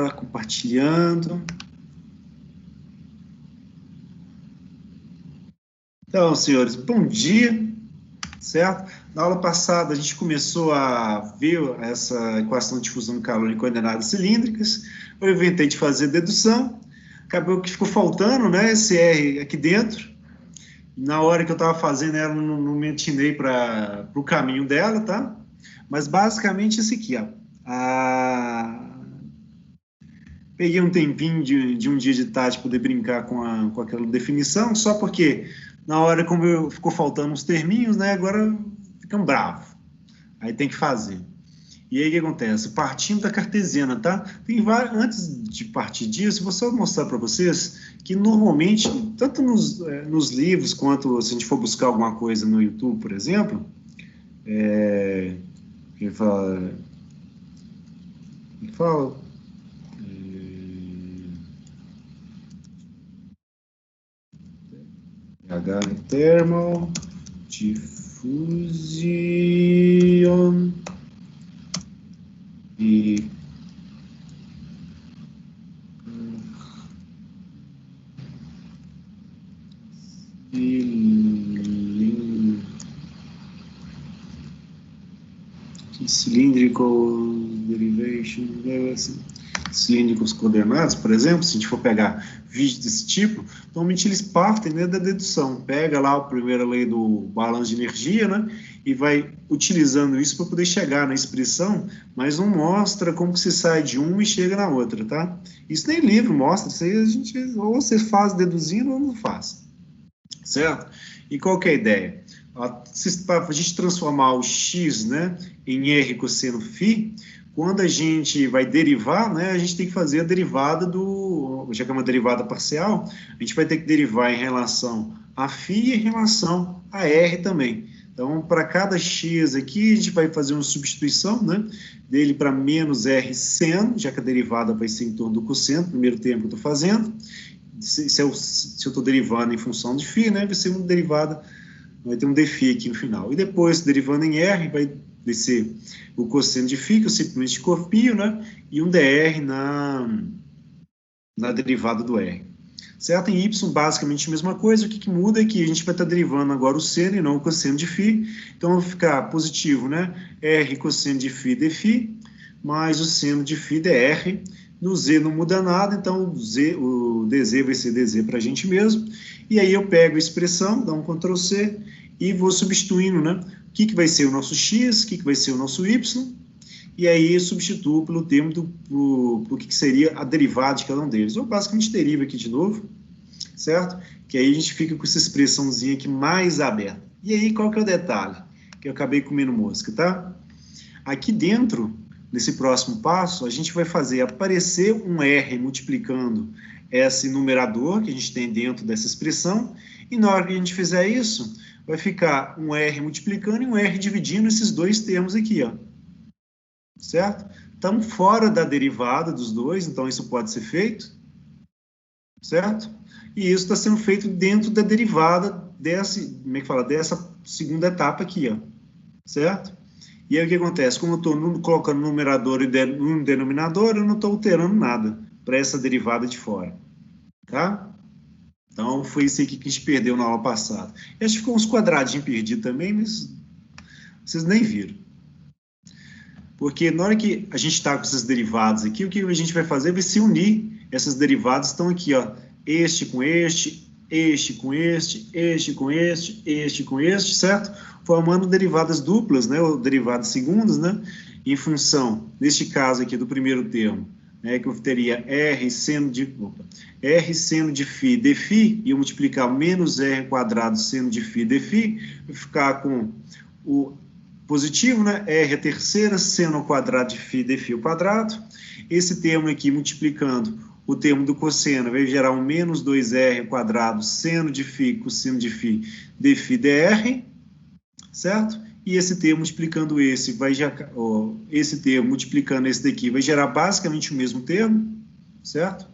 agora, compartilhando. Então, senhores, bom dia, certo? Na aula passada, a gente começou a ver essa equação de difusão de calor em coordenadas cilíndricas. Eu inventei de fazer dedução. Acabou que ficou faltando, né, esse R aqui dentro. Na hora que eu estava fazendo, ela não me atinei para o caminho dela, tá? Mas, basicamente, esse aqui, ó. Peguei um tempinho de um dia de tarde poder brincar com aquela definição, só porque na hora como ficou faltando uns terminhos, né? Agora ficam bravos. Aí tem que fazer. E aí o que acontece? Partindo da cartesiana, tá? Tem vários, antes de partir disso, vou só mostrar para vocês que normalmente, tanto nos livros quanto se a gente for buscar alguma coisa no YouTube, por exemplo, ele fala H thermal diffusion e cylindrical derivation, cilíndricos coordenados, por exemplo, se a gente for pegar vídeos desse tipo, normalmente eles partem, né, da dedução. Pega lá a primeira lei do balanço de energia, né, e vai utilizando isso para poder chegar na expressão, mas não mostra como que se sai de uma e chega na outra, tá? Isso nem livro mostra, isso aí a gente, ou você faz deduzindo ou não faz, certo? E qual que é a ideia? Para a gente transformar o x, né, em r cosseno φ, quando a gente vai derivar, né, a gente tem que fazer a derivada já que é uma derivada parcial, a gente vai ter que derivar em relação a φ e em relação a r também. Então, para cada x aqui, a gente vai fazer uma substituição, né, dele para menos r seno, já que a derivada vai ser em torno do cosseno, primeiro termo que eu estou fazendo. Se eu estou derivando em função de φ, né, vai ser uma derivada, vai ter um dφ aqui no final. E depois, derivando em r, vai ser o cosseno de φ, que eu simplesmente copio, né, e um dr na derivada do r. Certo? Em y, basicamente a mesma coisa. O que muda é que a gente vai estar derivando agora o seno e não o cosseno de φ. Então, vai ficar positivo, né, r cosseno de φ dφ, mais o seno de φ dr. No z não muda nada, então o dz vai ser dz para a gente mesmo. E aí eu pego a expressão, dou um Ctrl C e vou substituindo, né? O que vai ser o nosso x, o que vai ser o nosso y, e aí eu substituo pelo termo do que seria a derivada de cada um deles. Ou basicamente deriva aqui de novo, certo? Que aí a gente fica com essa expressãozinha aqui mais aberta. E aí qual que é o detalhe? Que eu acabei comendo mosca, tá? Aqui dentro, nesse próximo passo, a gente vai fazer aparecer um R multiplicando esse numerador que a gente tem dentro dessa expressão, e na hora que a gente fizer isso, vai ficar um R multiplicando e um R dividindo esses dois termos aqui, ó. Certo? Estamos fora da derivada dos dois, então isso pode ser feito, certo? E isso está sendo feito dentro da derivada dessa segunda etapa aqui, ó. Certo? E aí o que acontece? Como eu estou colocando no numerador e no denominador, eu não estou alterando nada para essa derivada de fora. Tá? Então, foi isso aí que a gente perdeu na aula passada. E acho que ficou uns quadradinhos perdidos também, mas vocês nem viram. Porque na hora que a gente está com esses derivados aqui, o que a gente vai fazer vai se unir. Essas derivadas estão aqui, ó. Este com este, este com este, este com este, este com este, certo? Formando derivadas duplas, né, ou derivadas segundas, né, em função, neste caso aqui, do primeiro termo, né, que eu teria R seno de φ dφ, e eu multiplicar menos R quadrado seno de φ dφ, vai ficar com o positivo, né, R a terceira, seno ao quadrado de φ dφ ao quadrado. Esse termo aqui, multiplicando o termo do cosseno, vai gerar um menos 2R quadrado seno de φ cosseno de φ dφ dr, certo? E esse termo multiplicando esse termo multiplicando esse daqui vai gerar basicamente o mesmo termo, certo?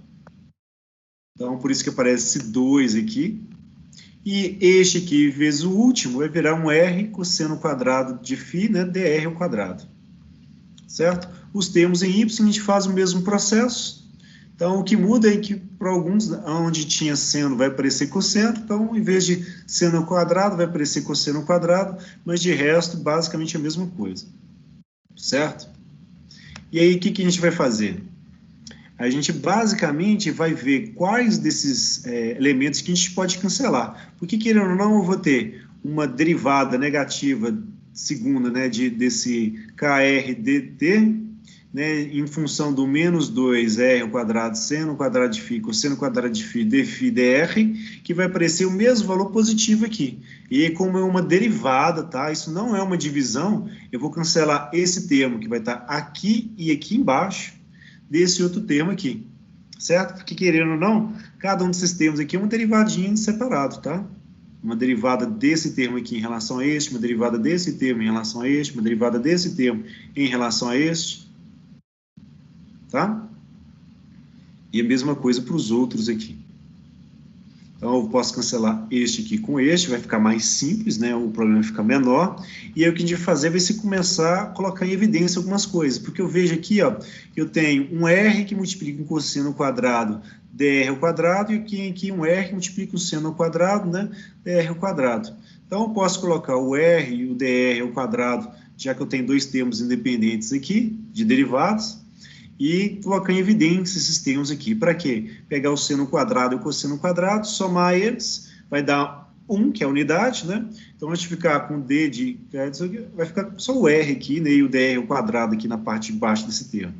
Então, por isso que aparece esse 2 aqui. E este aqui, vezes o último, vai virar um R cosseno quadrado de φ, né, dr ao quadrado. certo? Os termos em y, a gente faz o mesmo processo. Então, o que muda é que, para alguns, onde tinha seno, vai aparecer cosseno. Então, em vez de seno ao quadrado, vai aparecer cosseno ao quadrado, mas de resto, basicamente a mesma coisa, certo? E aí, o que a gente vai fazer? A gente basicamente vai ver quais desses elementos que a gente pode cancelar. Porque, querendo ou não, eu vou ter uma derivada negativa segunda, né, desse KRDT, né, em função do menos 2R ao quadrado, seno ao quadrado de φ, cosseno ao quadrado de φ, dφ, dr, que vai aparecer o mesmo valor positivo aqui. E como é uma derivada, tá? Isso não é uma divisão, eu vou cancelar esse termo que vai estar aqui e aqui embaixo, desse outro termo aqui, certo? Porque, querendo ou não, cada um desses termos aqui é uma derivadinha separado, tá? Uma derivada desse termo aqui em relação a este, uma derivada desse termo em relação a este, uma derivada desse termo em relação a este, tá? E a mesma coisa para os outros aqui. Então, eu posso cancelar este aqui com este, vai ficar mais simples, né? O problema fica menor. E aí, o que a gente vai fazer vai ser começar a colocar em evidência algumas coisas. Porque eu vejo aqui, ó, que eu tenho um R que multiplica um cosseno ao quadrado, dr ao quadrado, e aqui um R que multiplica um seno ao quadrado, né? Dr ao quadrado. Então, eu posso colocar o R e o dr ao quadrado, já que eu tenho dois termos independentes aqui, de derivados, e colocar em evidência esses termos aqui. Para quê? Pegar o seno quadrado e o cosseno quadrado, somar eles, vai dar 1, que é a unidade, né? Então, a gente ficar com D de... vai ficar só o R aqui, né? E o dr ao quadrado aqui na parte de baixo desse termo.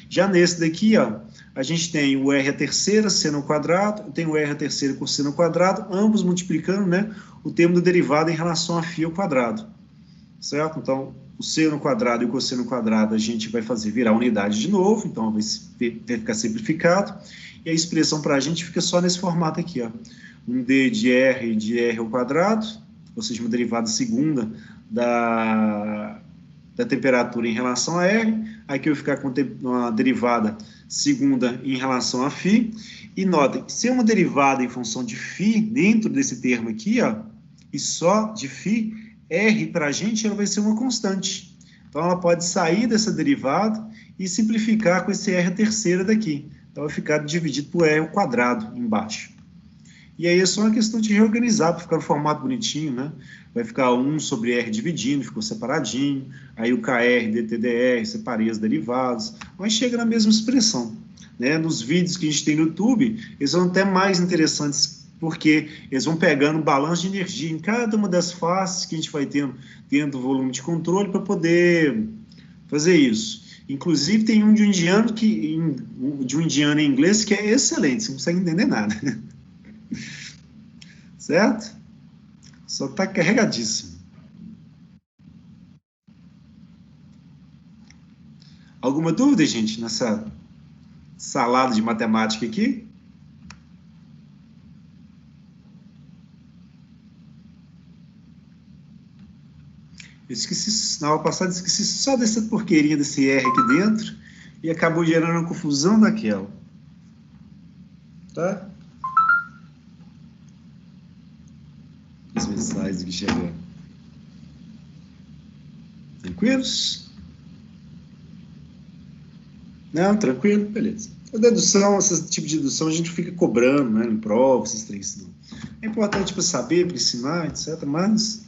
Já nesse daqui, ó, a gente tem o R à terceira, seno ao quadrado, tem o R à terceira, cosseno ao quadrado, ambos multiplicando, né? O termo da derivada em relação a φ ao quadrado. Certo? Então, o seno quadrado e o cosseno quadrado a gente vai fazer virar unidade de novo, então vai ficar simplificado, e a expressão para a gente fica só nesse formato aqui, ó. Um d de r ao quadrado, ou seja, uma derivada segunda da temperatura em relação a R, aqui eu vou ficar com uma derivada segunda em relação a φ, e notem, se é uma derivada em função de φ, dentro desse termo aqui, ó, e só de φ, R, para a gente, ela vai ser uma constante. Então, ela pode sair dessa derivada e simplificar com esse R terceira daqui. Então, vai ficar dividido por R ao quadrado embaixo. E aí é só uma questão de reorganizar para ficar no formato bonitinho, né? Vai ficar 1 sobre R dividindo, ficou separadinho. Aí o KR, DTDR, separei as derivadas. Mas chega na mesma expressão. Né? Nos vídeos que a gente tem no YouTube, eles são até mais interessantes, porque eles vão pegando um balanço de energia em cada uma das faces que a gente vai tendo dentro do volume de controle para poder fazer isso. Inclusive, tem um de um indiano em inglês que é excelente, você não consegue entender nada. Certo? Só está carregadíssimo. Alguma dúvida, gente, nessa salada de matemática aqui? Eu esqueci, na aula passada, esqueci só dessa porqueria desse R aqui dentro e acabou gerando uma confusão daquela. Tá? As mensagens que chegam. Tranquilos? Não, tranquilo? Beleza. A dedução, esse tipo de dedução, a gente fica cobrando, né? Em prova, esses três. Não. É importante para saber, para ensinar, etc. Mas,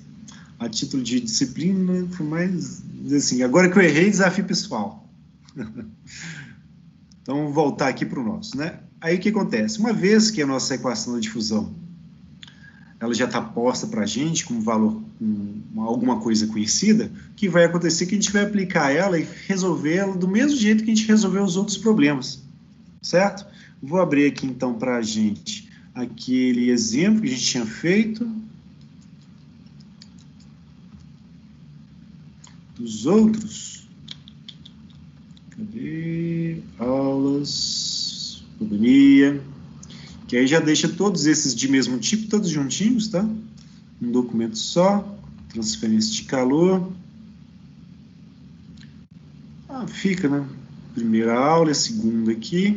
a título de disciplina, foi mais... assim, agora que eu errei, desafio pessoal. Então, vamos voltar aqui para o nosso, né? Aí, o que acontece? Uma vez que a nossa equação da difusão ela já está posta para a gente como valor, alguma coisa conhecida, o que vai acontecer é que a gente vai aplicar ela e resolver ela do mesmo jeito que a gente resolveu os outros problemas, certo? Vou abrir aqui, então, para a gente aquele exemplo que a gente tinha feito. Dos outros. Cadê? Aulas, economia. Que aí já deixa todos esses de mesmo tipo, todos juntinhos, tá? Um documento só. Transferência de calor. Fica, né? Primeira aula, a segunda aqui.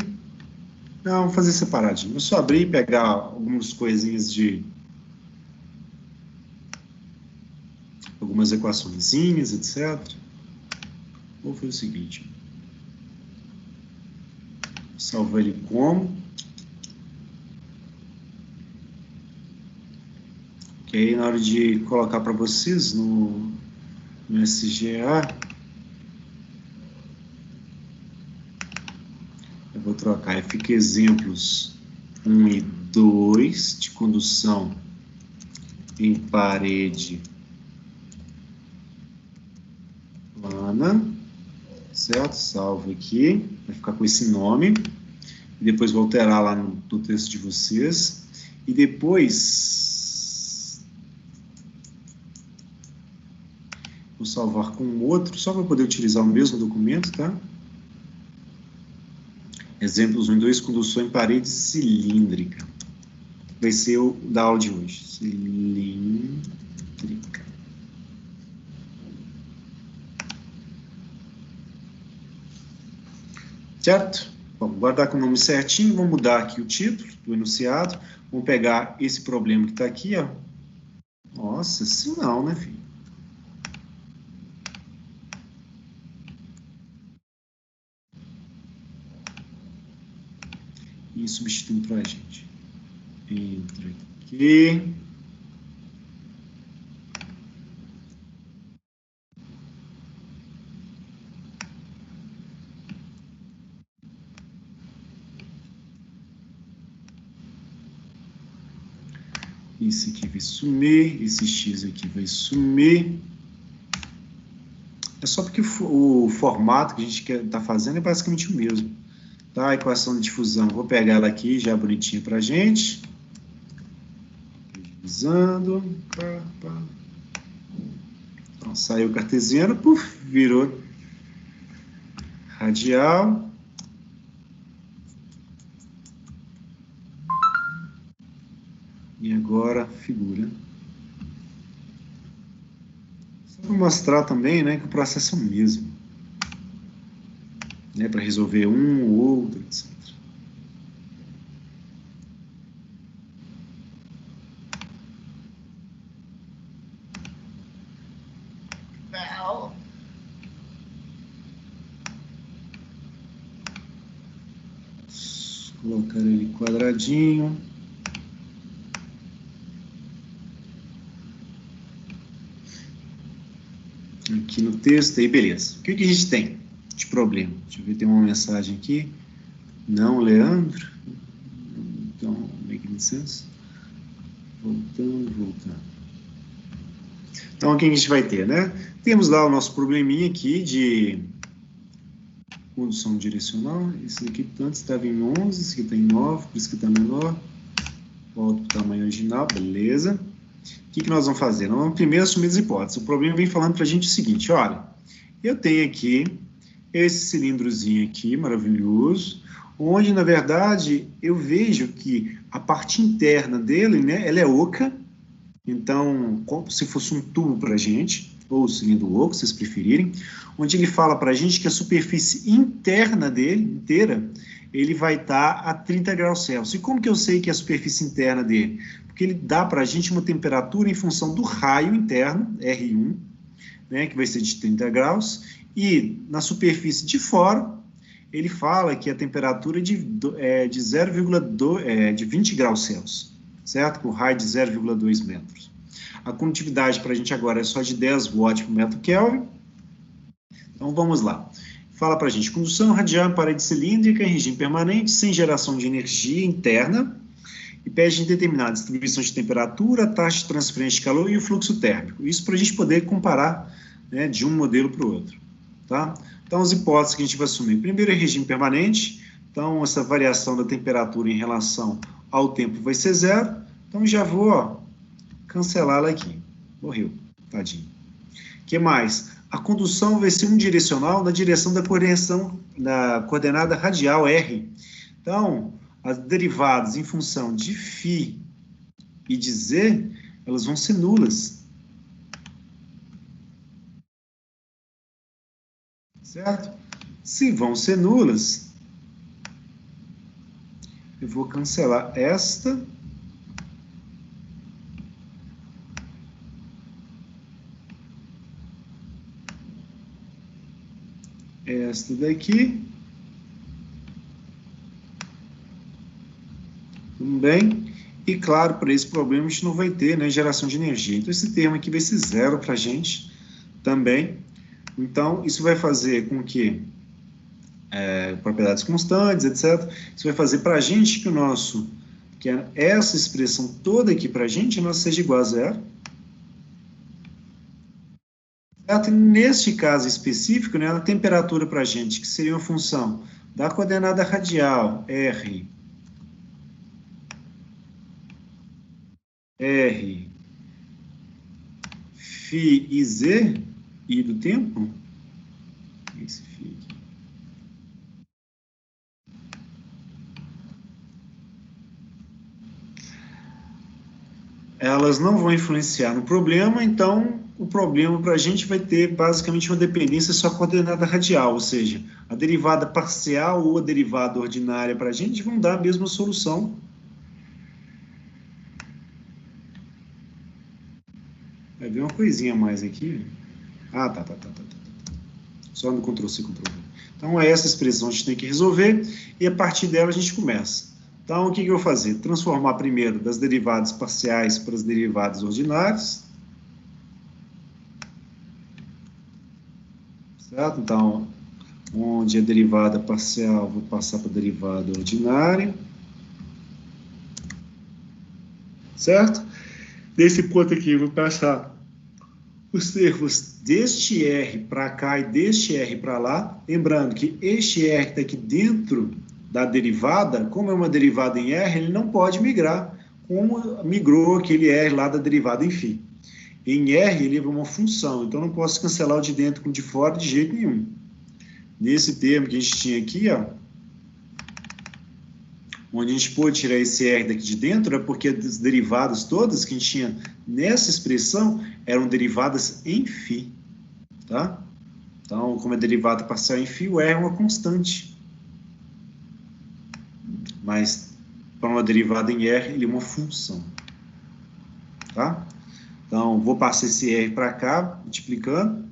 Não, vamos fazer separadinho. Vou só abrir e pegar algumas coisinhas de... algumas equaçõezinhas, etc. Vou fazer o seguinte. Salvar ele como. Que aí na hora de colocar para vocês no SGA, eu vou trocar. Aí fica exemplos 1 e 2 de condução em parede plana, certo? Salvo aqui, vai ficar com esse nome. E depois vou alterar lá no texto de vocês. E depois vou salvar com outro, só para poder utilizar o mesmo documento, tá? Exemplos 1 e 2, condução em parede cilíndrica. Vai ser o da aula de hoje. Cilíndrica. Certo? Vamos guardar com o nome certinho, vamos mudar aqui o título do enunciado, vamos pegar esse problema que está aqui, ó. Nossa, assim não, né, filho? E substituindo para a gente. Entra aqui. Esse aqui vai sumir, esse X aqui vai sumir. É só porque o formato que a gente está fazendo é basicamente o mesmo. Tá? A equação de difusão, vou pegar ela aqui já bonitinha para a gente. Divisando. Então, saiu o cartesiano, puf, virou radial. E agora, figura. Só para mostrar também, né, que o processo é o mesmo. Né, para resolver um ou outro, etc. Colocar ele quadradinho. Aqui no texto, aí beleza. O que a gente tem de problema? Deixa eu ver, tem uma mensagem aqui. Não, Leandro. Então, make sense. Voltando. Então, o que a gente vai ter, né? Temos lá o nosso probleminha aqui de condução direcional. Esse aqui antes estava em 11, esse aqui está em 9, por isso que está menor. Volto para o tamanho original, beleza. O que nós vamos fazer? Nós vamos primeiro assumir as hipóteses. O problema vem falando para a gente o seguinte, olha, eu tenho aqui esse cilindrozinho aqui, maravilhoso, onde, na verdade, eu vejo que a parte interna dele, né, ela é oca, então, como se fosse um tubo para a gente, ou cilindro oco, se vocês preferirem, onde ele fala para a gente que a superfície interna dele, inteira, ele vai estar a 30 graus Celsius. E como que eu sei que é a superfície interna dele? Porque ele dá para a gente uma temperatura em função do raio interno, R1, né, que vai ser de 30 graus, e na superfície de fora, ele fala que a temperatura é de 20 graus Celsius, certo? Com raio de 0,2 metros. A condutividade para a gente agora é só de 10 watts por metro Kelvin. Então, vamos lá. Fala para a gente, condução radial em parede cilíndrica em regime permanente, sem geração de energia interna, e pede determinar a distribuição de temperatura, a taxa de transferência de calor e o fluxo térmico. Isso para a gente poder comparar, né, de um modelo para o outro. Tá? Então, as hipóteses que a gente vai assumir. Primeiro é regime permanente, então essa variação da temperatura em relação ao tempo vai ser zero. Então, já vou cancelar ela aqui. Morreu, tadinho. O que mais? A condução vai ser unidirecional na direção da coordenada radial R. Então, as derivadas em função de φ e de z, elas vão ser nulas. Certo? Se vão ser nulas, eu vou cancelar esta esta daqui. Tudo bem? E, claro, para esse problema a gente não vai ter, né, geração de energia. Então, esse termo aqui vai ser zero para a gente também. Então, isso vai fazer com que propriedades constantes, etc. Isso vai fazer para a gente que o nosso, que essa expressão toda aqui para a gente, ela seja igual a zero. Certo? E neste caso específico, né, a temperatura para a gente, que seria uma função da coordenada radial, R, φ e z, e do tempo, esse φ aqui. Elas não vão influenciar no problema, então o problema para a gente vai ter basicamente uma dependência só coordenada radial, ou seja, a derivada parcial ou a derivada ordinária para a gente vão dar a mesma solução. Vai ver uma coisinha a mais aqui. Ah, tá. Só no Ctrl+C, Ctrl+V. Então, é essa expressão que a gente tem que resolver, e a partir dela a gente começa. Então, o que eu vou fazer? Transformar primeiro das derivadas parciais para as derivadas ordinárias. Certo? Então, onde a derivada parcial, vou passar para a derivada ordinária. Certo? Desse ponto aqui, vou passar os termos deste R para cá e deste R para lá. Lembrando que este R que está aqui dentro da derivada, como é uma derivada em R, ele não pode migrar, como migrou aquele R lá da derivada em φ. Em R, ele é uma função, então não posso cancelar o de dentro com o de fora de jeito nenhum. Nesse termo que a gente tinha aqui, ó, onde a gente pôde tirar esse R daqui de dentro, é porque as derivadas todas que a gente tinha nessa expressão eram derivadas em φ. Tá? Então, como é derivada parcial em φ, o R é uma constante. Mas, para uma derivada em R, ele é uma função. Tá? Então, vou passar esse R para cá, multiplicando.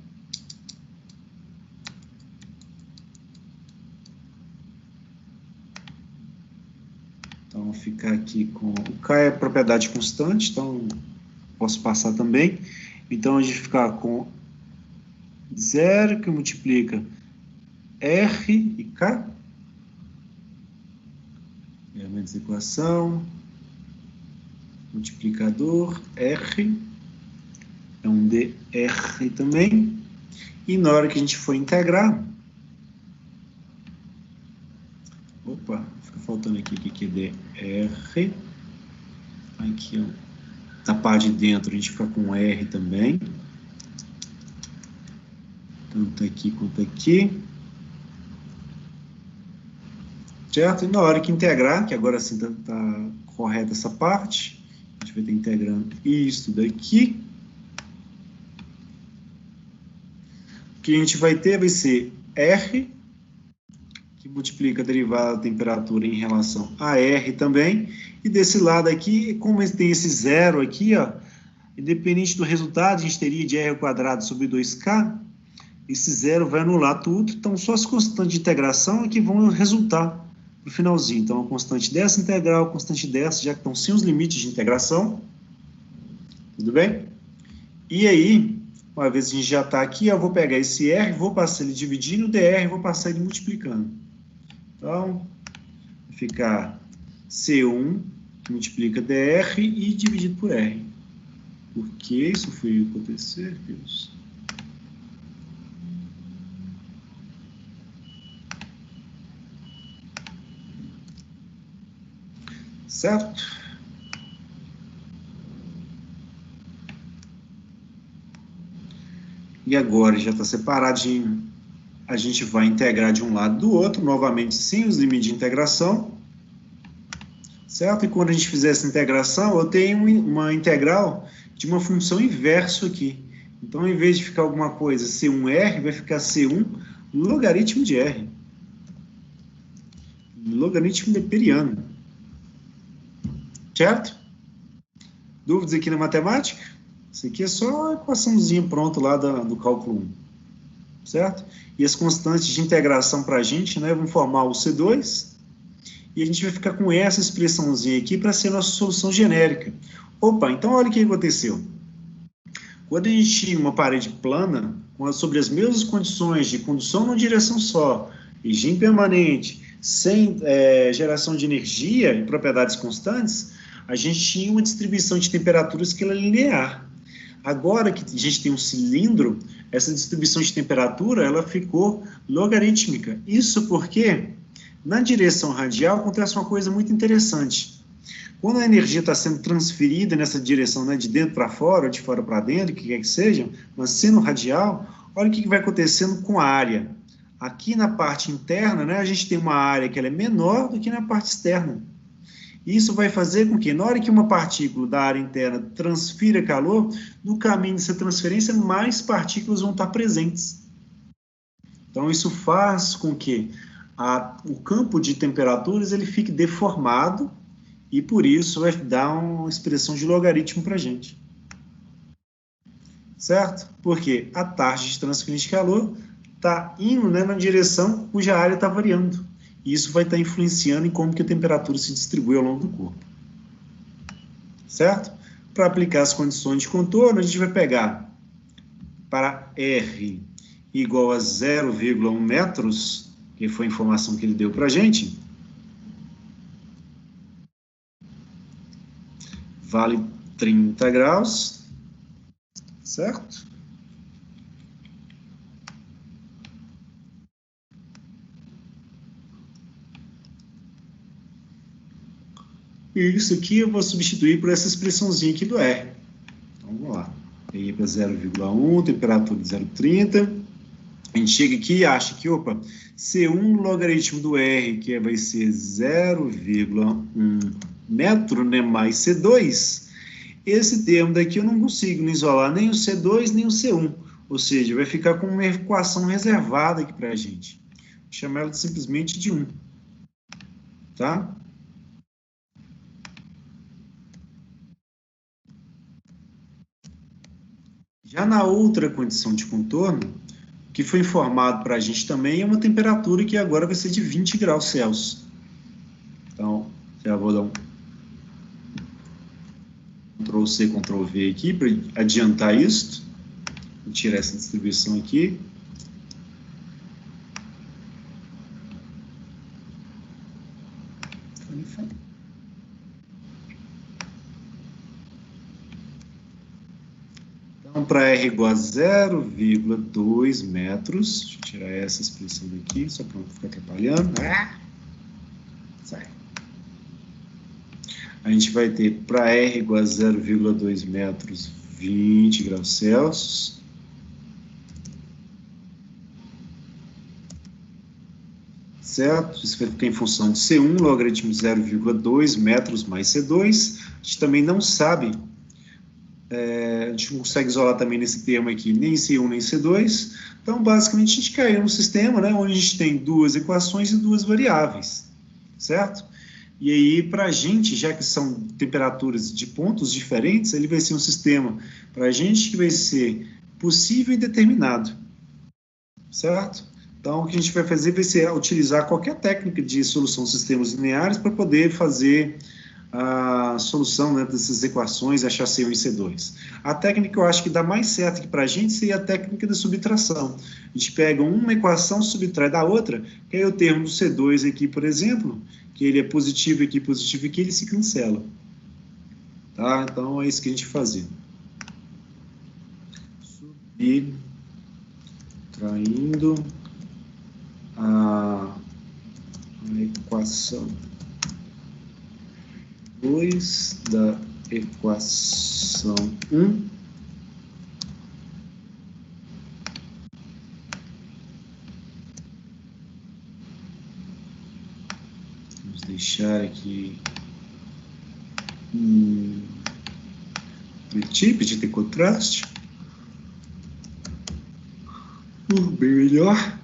Então, vou ficar aqui com... O K é propriedade constante, então posso passar também. Então, a gente vai ficar com 0, que multiplica R e K. É a minha equação. Multiplicador R. É um dr também. E na hora que a gente for integrar... Opa, fica faltando aqui o que é dr. Aqui, ó, da parte de dentro a gente fica com R também. Tanto aqui quanto aqui. Certo? E na hora que integrar, que agora sim está correta essa parte, a gente vai estar integrando isso daqui. O que a gente vai ter vai ser R, que multiplica a derivada da temperatura em relação a R também. E desse lado aqui, como tem esse zero aqui, ó, independente do resultado, a gente teria de R ao quadrado sobre 2K. Esse zero vai anular tudo. Então, só as constantes de integração é que vão resultar no finalzinho. Então, a constante dessa integral, a constante dessa, já que estão sem os limites de integração. Tudo bem? E aí, uma vez que a gente já está aqui, eu vou pegar esse R, vou passar ele dividindo o dr, vou passar ele multiplicando. Então, vai ficar C1, que multiplica dr, e dividido por R. Por que isso foi acontecer, Deus? Certo? E agora já está separadinho. A gente vai integrar de um lado do outro, novamente sem os limites de integração. Certo? E quando a gente fizer essa integração, eu tenho uma integral de uma função inverso aqui. Então, em vez de ficar alguma coisa C1R, vai ficar C1 logaritmo de R. Logaritmo neperiano. Certo? Dúvidas aqui na matemática? Isso aqui é só a equaçãozinha pronta lá do cálculo 1. certo? E as constantes de integração para a gente, né, vão formar o C2, e a gente vai ficar com essa expressãozinha aqui para ser a nossa solução genérica. Opa, então olha o que aconteceu. Quando a gente tinha uma parede plana, sobre as mesmas condições de condução numa direção só, regime permanente, sem geração de energia e propriedades constantes, a gente tinha uma distribuição de temperaturas que era linear. Agora que a gente tem um cilindro, essa distribuição de temperatura ela ficou logarítmica. Isso porque na direção radial acontece uma coisa muito interessante. Quando a energia está sendo transferida nessa direção, né, de dentro para fora, ou de fora para dentro, o que quer que seja, mas sendo radial, olha o que vai acontecendo com a área. Aqui na parte interna, né, a gente tem uma área que ela é menor do que na parte externa. Isso vai fazer com que, na hora que uma partícula da área interna transfira calor, no caminho dessa transferência, mais partículas vão estar presentes. Então, isso faz com que o campo de temperaturas ele fique deformado, e por isso vai dar uma expressão de logaritmo para a gente. Certo? Porque a taxa de transferência de calor está indo, né, na direção cuja área está variando. E isso vai estar influenciando em como que a temperatura se distribui ao longo do corpo. Certo? Para aplicar as condições de contorno, a gente vai pegar para R igual a 0,1 metros, que foi a informação que ele deu para a gente, vale 30 graus, certo? E isso aqui eu vou substituir por essa expressãozinha aqui do R. Então, vamos lá. Aí para 0,1, temperatura de 0,30. A gente chega aqui e acha que, opa, C1 logaritmo do R, que vai ser 0,1 metro, né, mais C2, esse termo daqui eu não consigo isolar nem o C2 nem o C1, ou seja, vai ficar com uma equação reservada aqui para a gente. Vou chamar ela simplesmente de 1, tá? Já na outra condição de contorno, que foi informado para a gente também é uma temperatura que agora vai ser de 20 graus Celsius. Então, já vou dar um Ctrl+C, Ctrl+V aqui para adiantar isso. Vou tirar essa distribuição aqui. Então, para R igual a 0,2 metros, deixa eu tirar essa expressão daqui, só para não ficar atrapalhando. Sai. A gente vai ter para R igual a 0,2 metros, 20 graus Celsius. Certo? Isso vai ficar em função de C1, logaritmo de 0,2 metros mais C2. A gente também não sabe, a gente não consegue isolar também nesse termo aqui, nem C1 nem C2. Então, basicamente, a gente caiu num sistema, né, onde a gente tem duas equações e duas variáveis. Certo? E aí, para a gente, já que são temperaturas de pontos diferentes, ele vai ser um sistema, para a gente, que vai ser possível e determinado. Certo? Então, o que a gente vai fazer vai ser utilizar qualquer técnica de solução de sistemas lineares para poder fazer a solução, né, dessas equações, achar C1 e C2. A técnica que eu acho que dá mais certo aqui para a gente seria a técnica da subtração. A gente pega uma equação, subtrai da outra, que aí o termo do C2 aqui, por exemplo, que ele é positivo aqui, ele se cancela. Tá? Então, é isso que a gente vai fazer. Subtraindo a equação 2 da equação 1 vamos deixar aqui tipo de ter contraste bem melhor.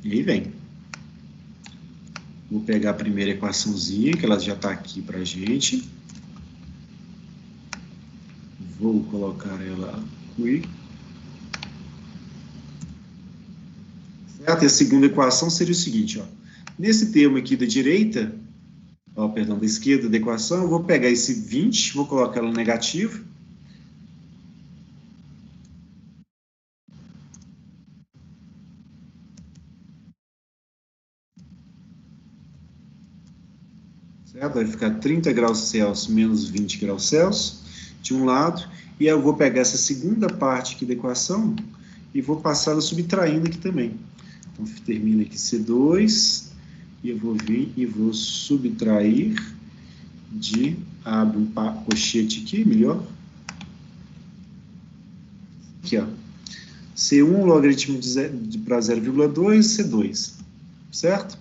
E aí vem. Vou pegar a primeira equaçãozinha, que ela já está aqui para a gente. Vou colocar ela aqui. Certo? E a segunda equação seria o seguinte, ó. Nesse termo aqui da direita, perdão, da esquerda da equação, eu vou pegar esse 20, vou colocar ela negativo. Certo? Vai ficar 30 graus Celsius menos 20 graus Celsius de um lado, e eu vou pegar essa segunda parte aqui da equação e vou passá-la subtraindo aqui também. Então, termina aqui C2, e eu vou vir e vou subtrair abro um colchete aqui, melhor. Aqui, ó. C1 logaritmo para 0,2, C2. Certo?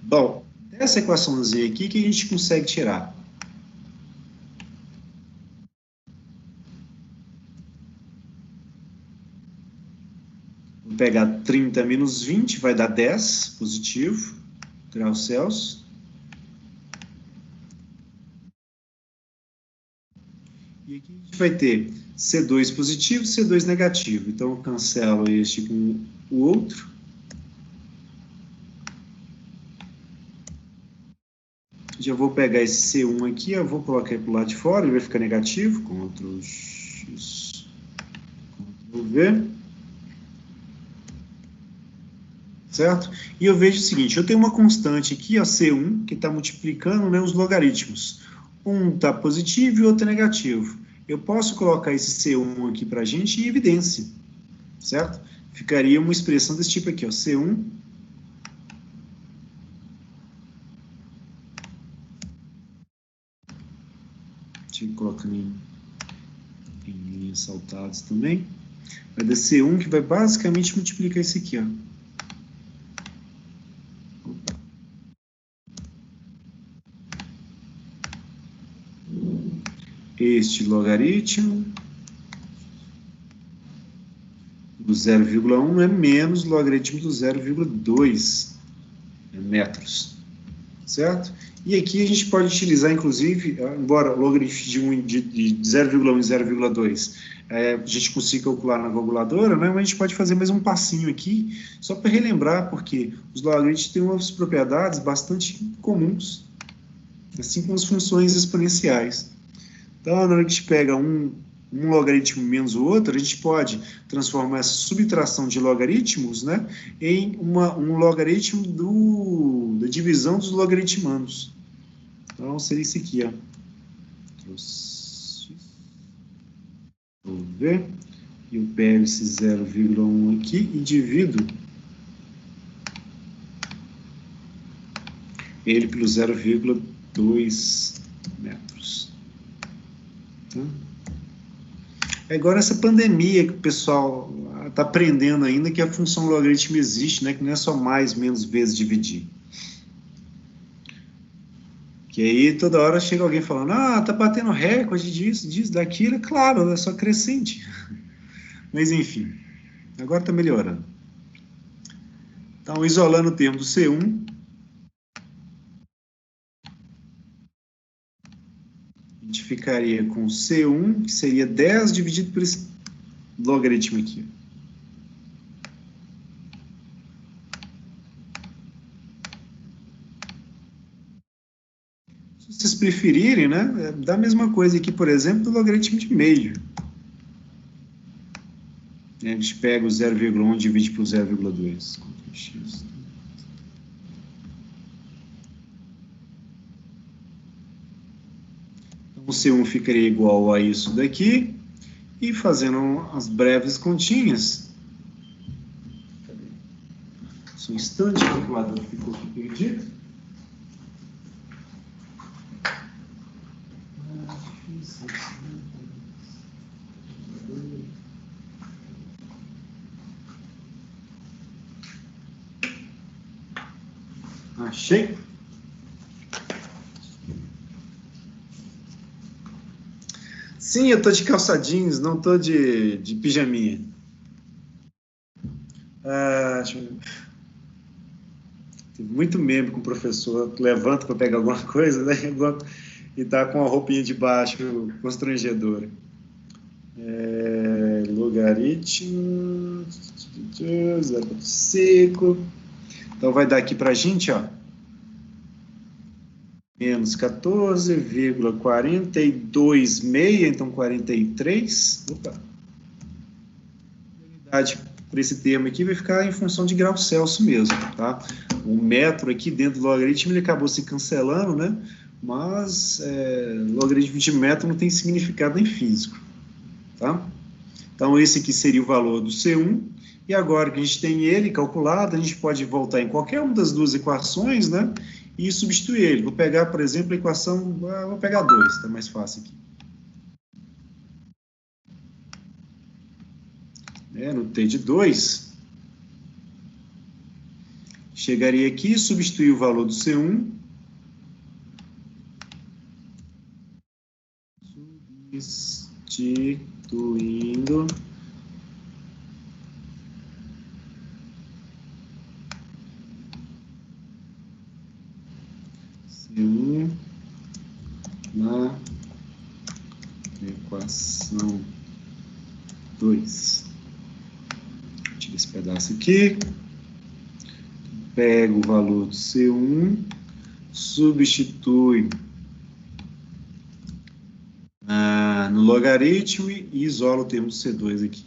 Bom, essa equaçãozinha aqui que a gente consegue tirar. Vou pegar 30 menos 20, vai dar 10, positivo, graus Celsius. E aqui a gente vai ter C2 positivo, C2 negativo. Então, eu cancelo este com o outro. Já vou pegar esse C1 aqui, eu vou colocar para o lado de fora, ele vai ficar negativo, Ctrl X, Ctrl V. Certo? E eu vejo o seguinte, eu tenho uma constante aqui, ó, C1, que está multiplicando, né, os logaritmos. Um está positivo e o outro é negativo. Eu posso colocar esse C1 aqui para a gente em evidência, certo? Ficaria uma expressão desse tipo aqui, ó, C1. Deixa eu colocar em linhas saltadas também. Vai dar C1 que vai basicamente multiplicar esse aqui, ó. Este logaritmo do 0,1 é menos o logaritmo do 0,2 metros, certo? E aqui a gente pode utilizar, inclusive, embora o logaritmo de 0,1 e 0,2 a gente consiga calcular na calculadora, né, mas a gente pode fazer mais um passinho aqui, só para relembrar, porque os logaritmos têm umas propriedades bastante comuns, assim como as funções exponenciais. Então, na hora que a gente pega um logaritmo menos o outro, a gente pode transformar essa subtração de logaritmos, né, em um logaritmo da divisão dos logaritmanos. Então, seria isso aqui, ó. Vou ver. E eu pego esse 0,1 aqui e divido ele pelo 0,2 metros. Tá? Agora, essa pandemia que o pessoal está aprendendo ainda, que a função logaritmo existe, né, que não é só mais, menos vezes dividir. Que aí toda hora chega alguém falando, tá batendo recorde disso, daquilo. É claro, é só crescente. Mas enfim, agora está melhorando. Então, isolando o termo do C1, a gente ficaria com C1, que seria 10 dividido por esse logaritmo aqui. Se vocês preferirem, né, dá a mesma coisa aqui, por exemplo, do logaritmo de meio. A gente pega o 0,1 e divide por 0,2. Então, o C1 ficaria igual a isso daqui. E fazendo as breves continhas. Só um instante, o calculador ficou aqui perdido. Achei. Sim, eu tô de calça jeans, não tô de pijaminha. Deixa eu ver. Tem muito meme com o professor que levanta para pegar alguma coisa, né? E tá com a roupinha de baixo constrangedora. logaritmo 0,5. Então, vai dar aqui para a gente, ó, menos 14,426, então 43. Opa. A unidade para esse termo aqui vai ficar em função de grau Celsius mesmo, tá? O metro aqui dentro do logaritmo, ele acabou se cancelando, né? Mas logaritmo de metro não tem significado em físico, tá? Então, esse aqui seria o valor do C1, e agora que a gente tem ele calculado, a gente pode voltar em qualquer uma das duas equações, né? E substituir ele. Vou pegar, por exemplo, a equação, vou pegar 2, está mais fácil aqui. No T de 2, chegaria aqui, substituir o valor do C1, substituindo C1 na equação 2. Tira esse pedaço aqui, pego o valor do C1, substitui no logaritmo e isolo o termo do C2 aqui,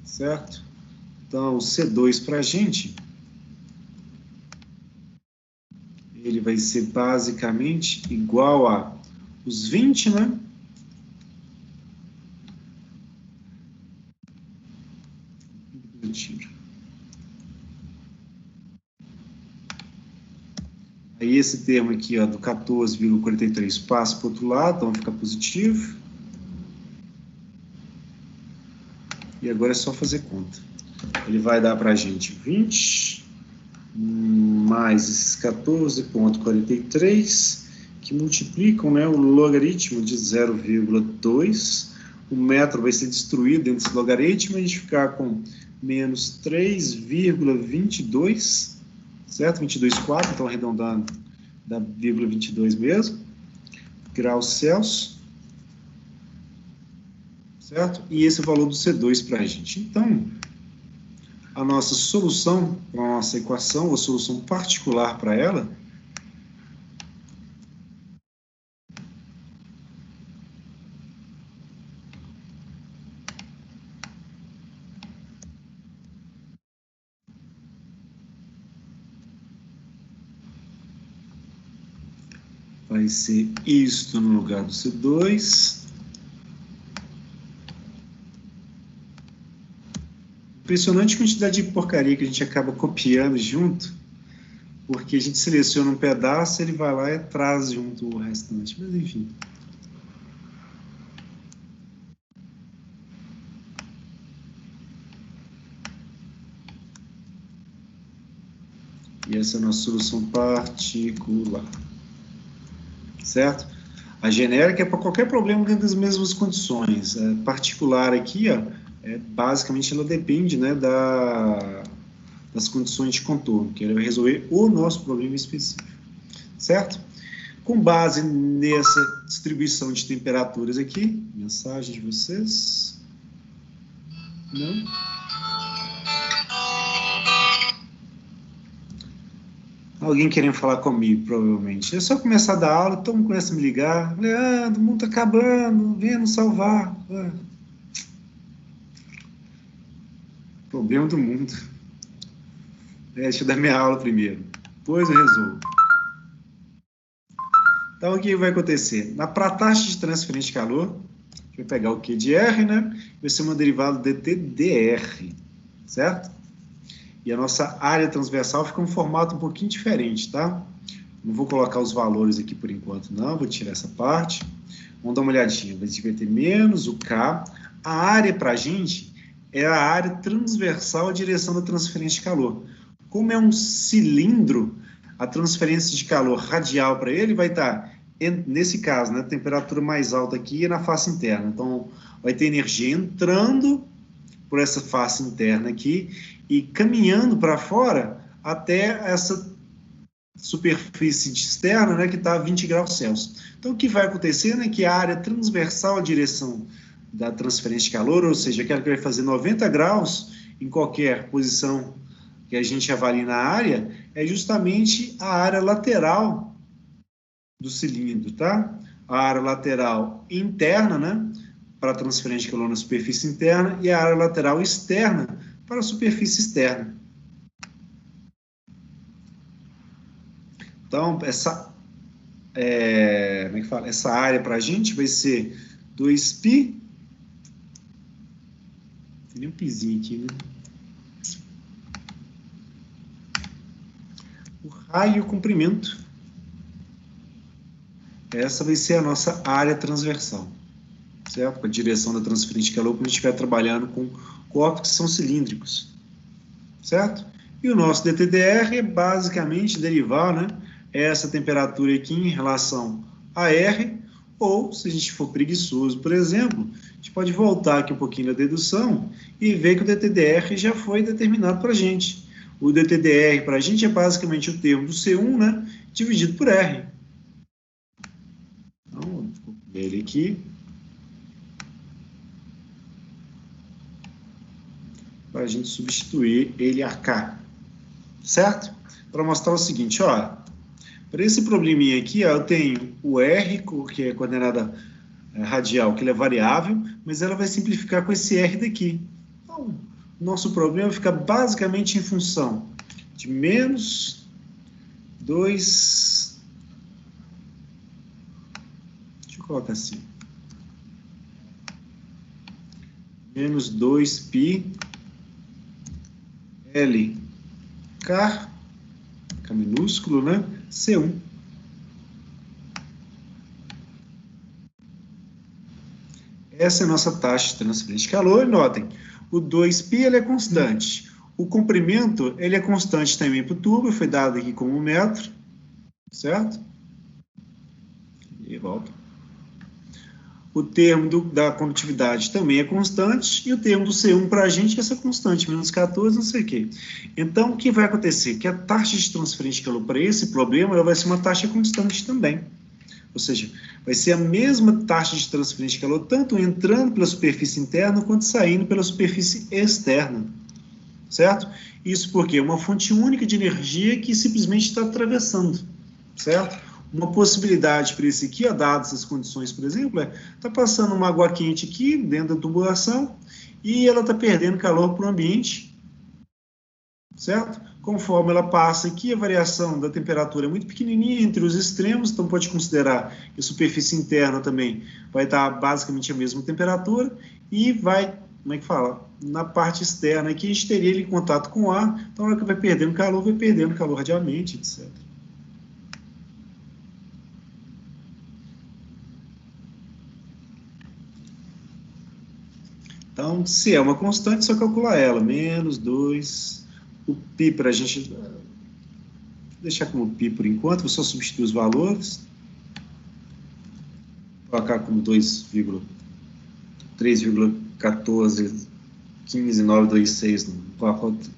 certo? Então, o C2 para a gente, ele vai ser basicamente igual a os 20, né? Eu tiro. Aí esse termo aqui, ó, do 14,43 passa para o outro lado, então fica positivo. E agora é só fazer conta. Ele vai dar para a gente 20 mais esses 14,43, que multiplicam, né, o logaritmo de 0,2. O metro vai ser destruído dentro desse logaritmo, a gente ficar com menos 3,22, certo? 22,4, então arredondando, dá 0,22 mesmo, graus Celsius, certo? E esse é o valor do C2 para a gente. Então, a nossa solução para a nossa equação, ou solução particular para ela, vai ser isto no lugar do C2. Impressionante a quantidade de porcaria que a gente acaba copiando junto, porque a gente seleciona um pedaço, ele vai lá e traz junto o restante, mas enfim. E essa é a nossa solução particular, certo? A genérica é para qualquer problema dentro das mesmas condições. A particular aqui, ó, basicamente ela depende, né, das condições de contorno, que ela vai resolver o nosso problema específico, certo? Com base nessa distribuição de temperaturas aqui, mensagem de vocês? Não? Alguém querendo falar comigo, provavelmente. É só começar a dar aula, todo mundo começa a me ligar. Leandro, o mundo está acabando, venha nos salvar. Problema do mundo. Deixa eu dar minha aula primeiro, depois eu resolvo. Então, o que vai acontecer? Para a taxa de transferência de calor, a gente vai pegar o Q de R, né? Vai ser uma derivada dt dr, certo? E a nossa área transversal fica um formato um pouquinho diferente, tá? Não vou colocar os valores aqui por enquanto, não. Vou tirar essa parte. Vamos dar uma olhadinha. A gente vai ter menos o K. A área para a gente é a área transversal à direção da transferência de calor. Como é um cilindro, a transferência de calor radial para ele vai estar, nesse caso, né, a temperatura mais alta aqui é na face interna. Então, vai ter energia entrando por essa face interna aqui e caminhando para fora até essa superfície externa, né, que está a 20 graus Celsius. Então, o que vai acontecer é que a área transversal à direção da transferência de calor, ou seja, aquela que vai fazer 90 graus em qualquer posição que a gente avalie na área, é justamente a área lateral do cilindro, tá? A área lateral interna, né, para a transferência de calor na superfície interna, e a área lateral externa para a superfície externa. Então, como é que fala? Essa área para a gente vai ser 2π, tem nem um pizinho aqui, né? O raio e o comprimento. Essa vai ser a nossa área transversal, certo? Com a direção da transferência de calor, quando a gente estiver trabalhando com corpos que são cilíndricos, certo? E o nosso DTDR é basicamente derivar, né, essa temperatura aqui em relação a R, ou, se a gente for preguiçoso, por exemplo, a gente pode voltar aqui um pouquinho na dedução e ver que o DTDR já foi determinado para a gente. O DTDR para a gente é basicamente o termo do C1, né, dividido por R. Então, vou copiar ele aqui. Para a gente substituir ele a K, certo? Para mostrar o seguinte, ó, para esse probleminha aqui, ó, eu tenho o R, que é coordenada radial, que ele é variável, mas ela vai simplificar com esse R daqui. Então, o nosso problema fica basicamente em função de menos 2... Deixa eu colocar assim. Menos 2π L K minúsculo, né? C1. Essa é a nossa taxa de transferência de calor. E notem, o 2π ele é constante. O comprimento ele é constante também para o tubo, foi dado aqui como 1 metro, certo? E volta. O termo da condutividade também é constante, e o termo do C1 para a gente é essa constante, menos 14, não sei o quê. Então, o que vai acontecer? Que a taxa de transferência de calor para esse problema ela vai ser uma taxa constante também. Ou seja, vai ser a mesma taxa de transferência de calor, tanto entrando pela superfície interna, quanto saindo pela superfície externa. Certo? Isso porque é uma fonte única de energia que simplesmente está atravessando. Certo? Uma possibilidade para esse aqui, dadas essas condições, por exemplo, está passando uma água quente aqui dentro da tubulação e ela está perdendo calor para o ambiente, certo? Conforme ela passa aqui, a variação da temperatura é muito pequenininha entre os extremos, então pode considerar que a superfície interna também vai estar basicamente a mesma temperatura e vai, como é que fala? Na parte externa aqui, a gente teria ele em contato com o ar, então na hora que vai perdendo calor radialmente, etc. Então, se é uma constante, só calcular ela. Menos 2. O π para a gente deixar como π por enquanto, vou só substituir os valores. Vou colocar como 3,1415,926. Depois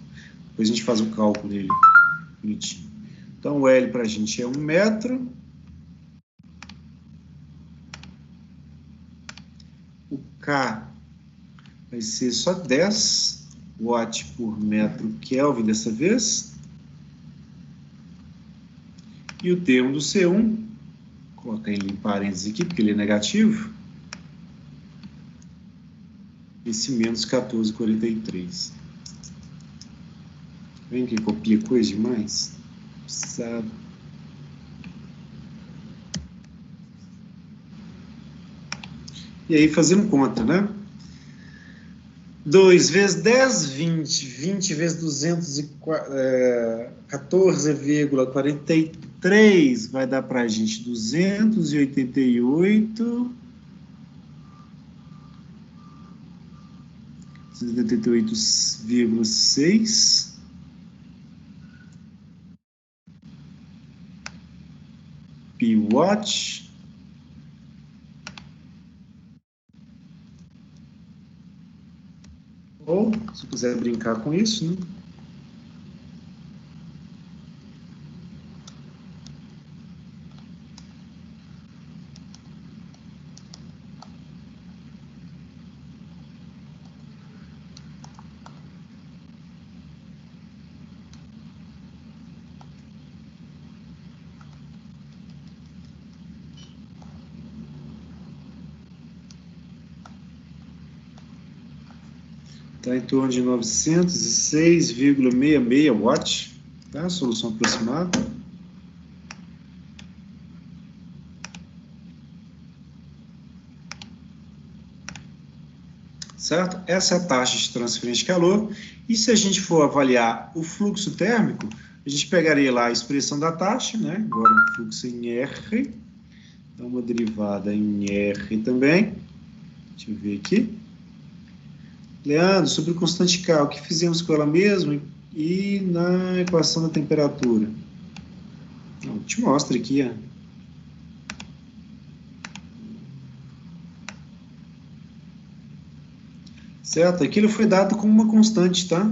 a gente faz o cálculo dele bonitinho. Então, o L para a gente é 1 metro. O K vai ser só 10 watts por metro Kelvin dessa vez. E o termo do C1, vou colocar ele em parênteses aqui, porque ele é negativo. Esse menos 14,43. Vem que copia coisa demais? Precisava. E aí, fazendo conta, né? 2 vezes 10, 20. 20 vezes 214,43 vai dar para a gente 288,6 p-watt. Ou, se quiser brincar com isso, né? Está em torno de 906,66 watts, tá? Solução aproximada. Certo? Essa é a taxa de transferência de calor. E se a gente for avaliar o fluxo térmico, a gente pegaria lá a expressão da taxa, né? Agora o fluxo em R, dá uma derivada em R também. Deixa eu ver aqui. Leandro, sobre o constante K, o que fizemos com ela mesmo e na equação da temperatura? Não, te mostro aqui, ó. Certo? Aquilo foi dado como uma constante, tá?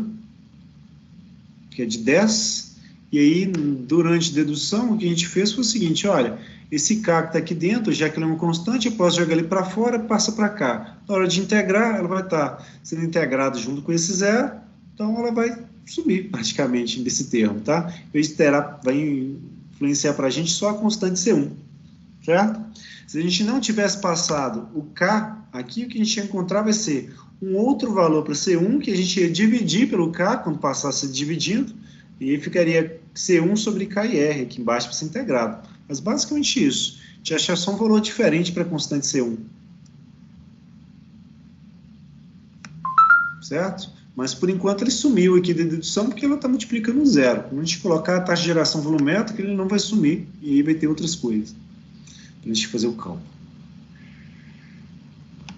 Que é de 10. E aí, durante a dedução, o que a gente fez foi o seguinte, olha, esse K que está aqui dentro, já que ele é uma constante, eu posso jogar ele para fora, passa para cá. Na hora de integrar, ela vai estar sendo integrada junto com esse zero, então ela vai sumir praticamente desse termo, tá? Vai influenciar para a gente só a constante C1, certo? Se a gente não tivesse passado o K, aqui o que a gente ia encontrar vai ser um outro valor para C1, que a gente ia dividir pelo K, quando passasse dividindo, e aí ficaria C1 sobre K e R, aqui embaixo para ser integrado. Mas basicamente isso. A gente achar só um valor diferente para a constante C1. Certo? Mas por enquanto ele sumiu aqui da dedução, porque ela está multiplicando zero. Quando a gente colocar a taxa de geração volumétrica, ele não vai sumir, e aí vai ter outras coisas para a gente fazer o cálculo.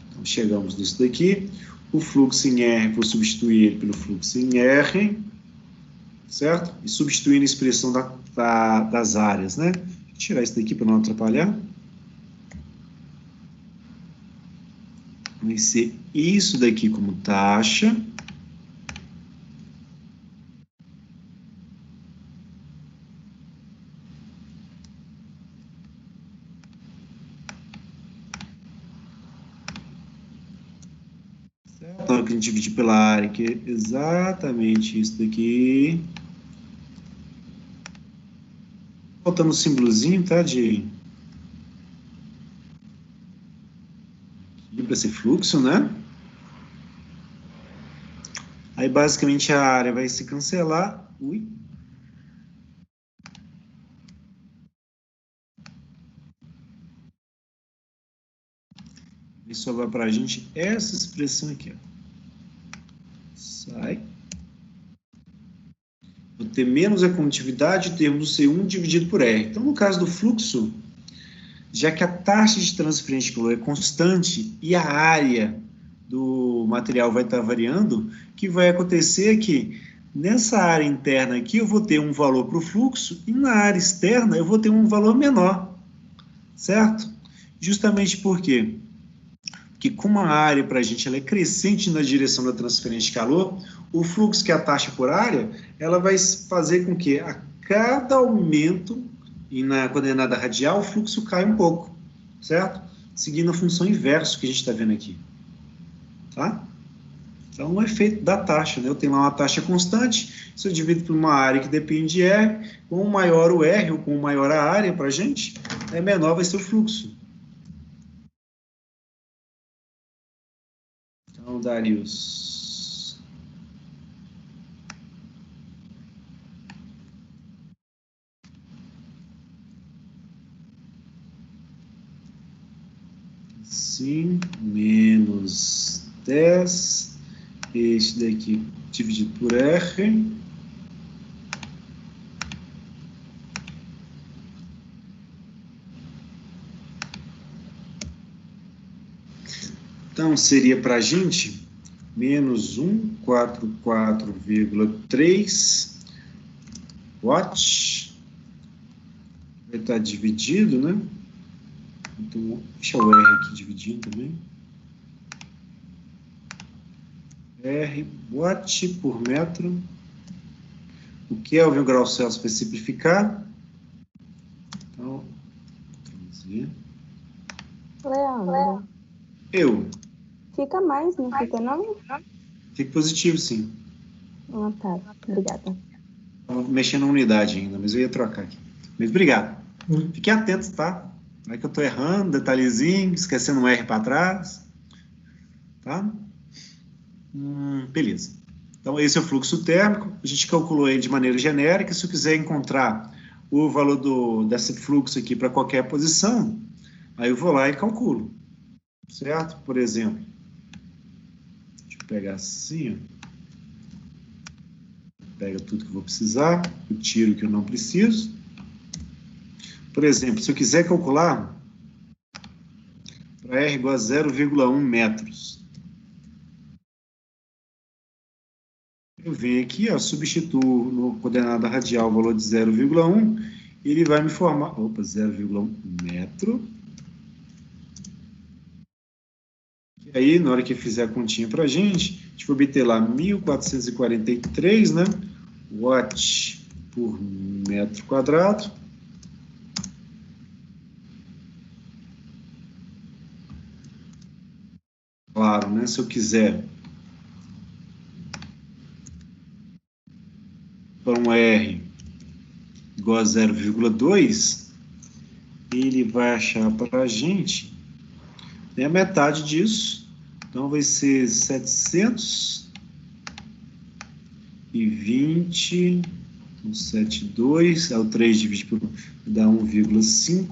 Então chegamos nisso daqui. O fluxo em R, vou substituir ele pelo fluxo em R, certo? E substituindo a expressão das áreas, né? Vou tirar isso daqui para não atrapalhar. Vai ser isso daqui como taxa. Então, que a gente dividir pela área, que é exatamente isso daqui. Faltando um símbolozinho, tá? Para esse fluxo, né? Aí, basicamente, a área vai se cancelar. Ui. E sobra para a gente essa expressão aqui, ó. Sai. Vou ter menos a condutividade em termos do C1 dividido por R. Então, no caso do fluxo, já que a taxa de transferência de calor é constante e a área do material vai estar variando, o que vai acontecer é que nessa área interna aqui eu vou ter um valor para o fluxo e na área externa eu vou ter um valor menor, certo? Justamente por quê? Porque como a área para a gente ela é crescente na direção da transferência de calor, o fluxo, que é a taxa por área, ela vai fazer com que a cada aumento e na coordenada radial o fluxo caia um pouco, certo? Seguindo a função inversa que a gente está vendo aqui, tá? Então, o efeito da taxa, né? Eu tenho lá uma taxa constante, se eu divido por uma área que depende de R, com maior o R ou com maior a área para a gente, menor vai ser o fluxo. Então, Darius. Sim, menos 10. Este daqui dividido por R. Então, seria para a gente menos 144,3 watts. Vai estar dividido, né? Então, deixa o R aqui dividindo também. R watt por metro. O Kelvin, o grau Celsius vai simplificar. Então, traduzir. Leandro. Eu. Fica mais, não fica não? Fica positivo, sim. Ah, tá. Obrigada. Estava mexendo na unidade ainda, mas eu ia trocar aqui. Mas obrigado. Fiquem atentos, tá? Não é que eu estou errando, detalhezinho, esquecendo um R para trás. Tá? Beleza. Então, esse é o fluxo térmico. A gente calculou ele de maneira genérica. Se eu quiser encontrar o valor desse fluxo aqui para qualquer posição, aí eu vou lá e calculo. Certo? Por exemplo, deixa eu pegar assim, ó. Pega tudo que eu vou precisar, eu tiro o que eu não preciso. Por exemplo, se eu quiser calcular para R igual a 0,1 metros, eu venho aqui, ó, substituo no coordenada radial o valor de 0,1, e ele vai me formar, 0,1 metro. E aí, na hora que fizer a continha para a gente vai obter lá 1.443, né, watt por metro quadrado. Claro, né, se eu quiser para um R igual a 0,2, ele vai achar para a gente a metade disso. Então, vai ser 720, 7,2, é o 3 dividido por, dá 1,5,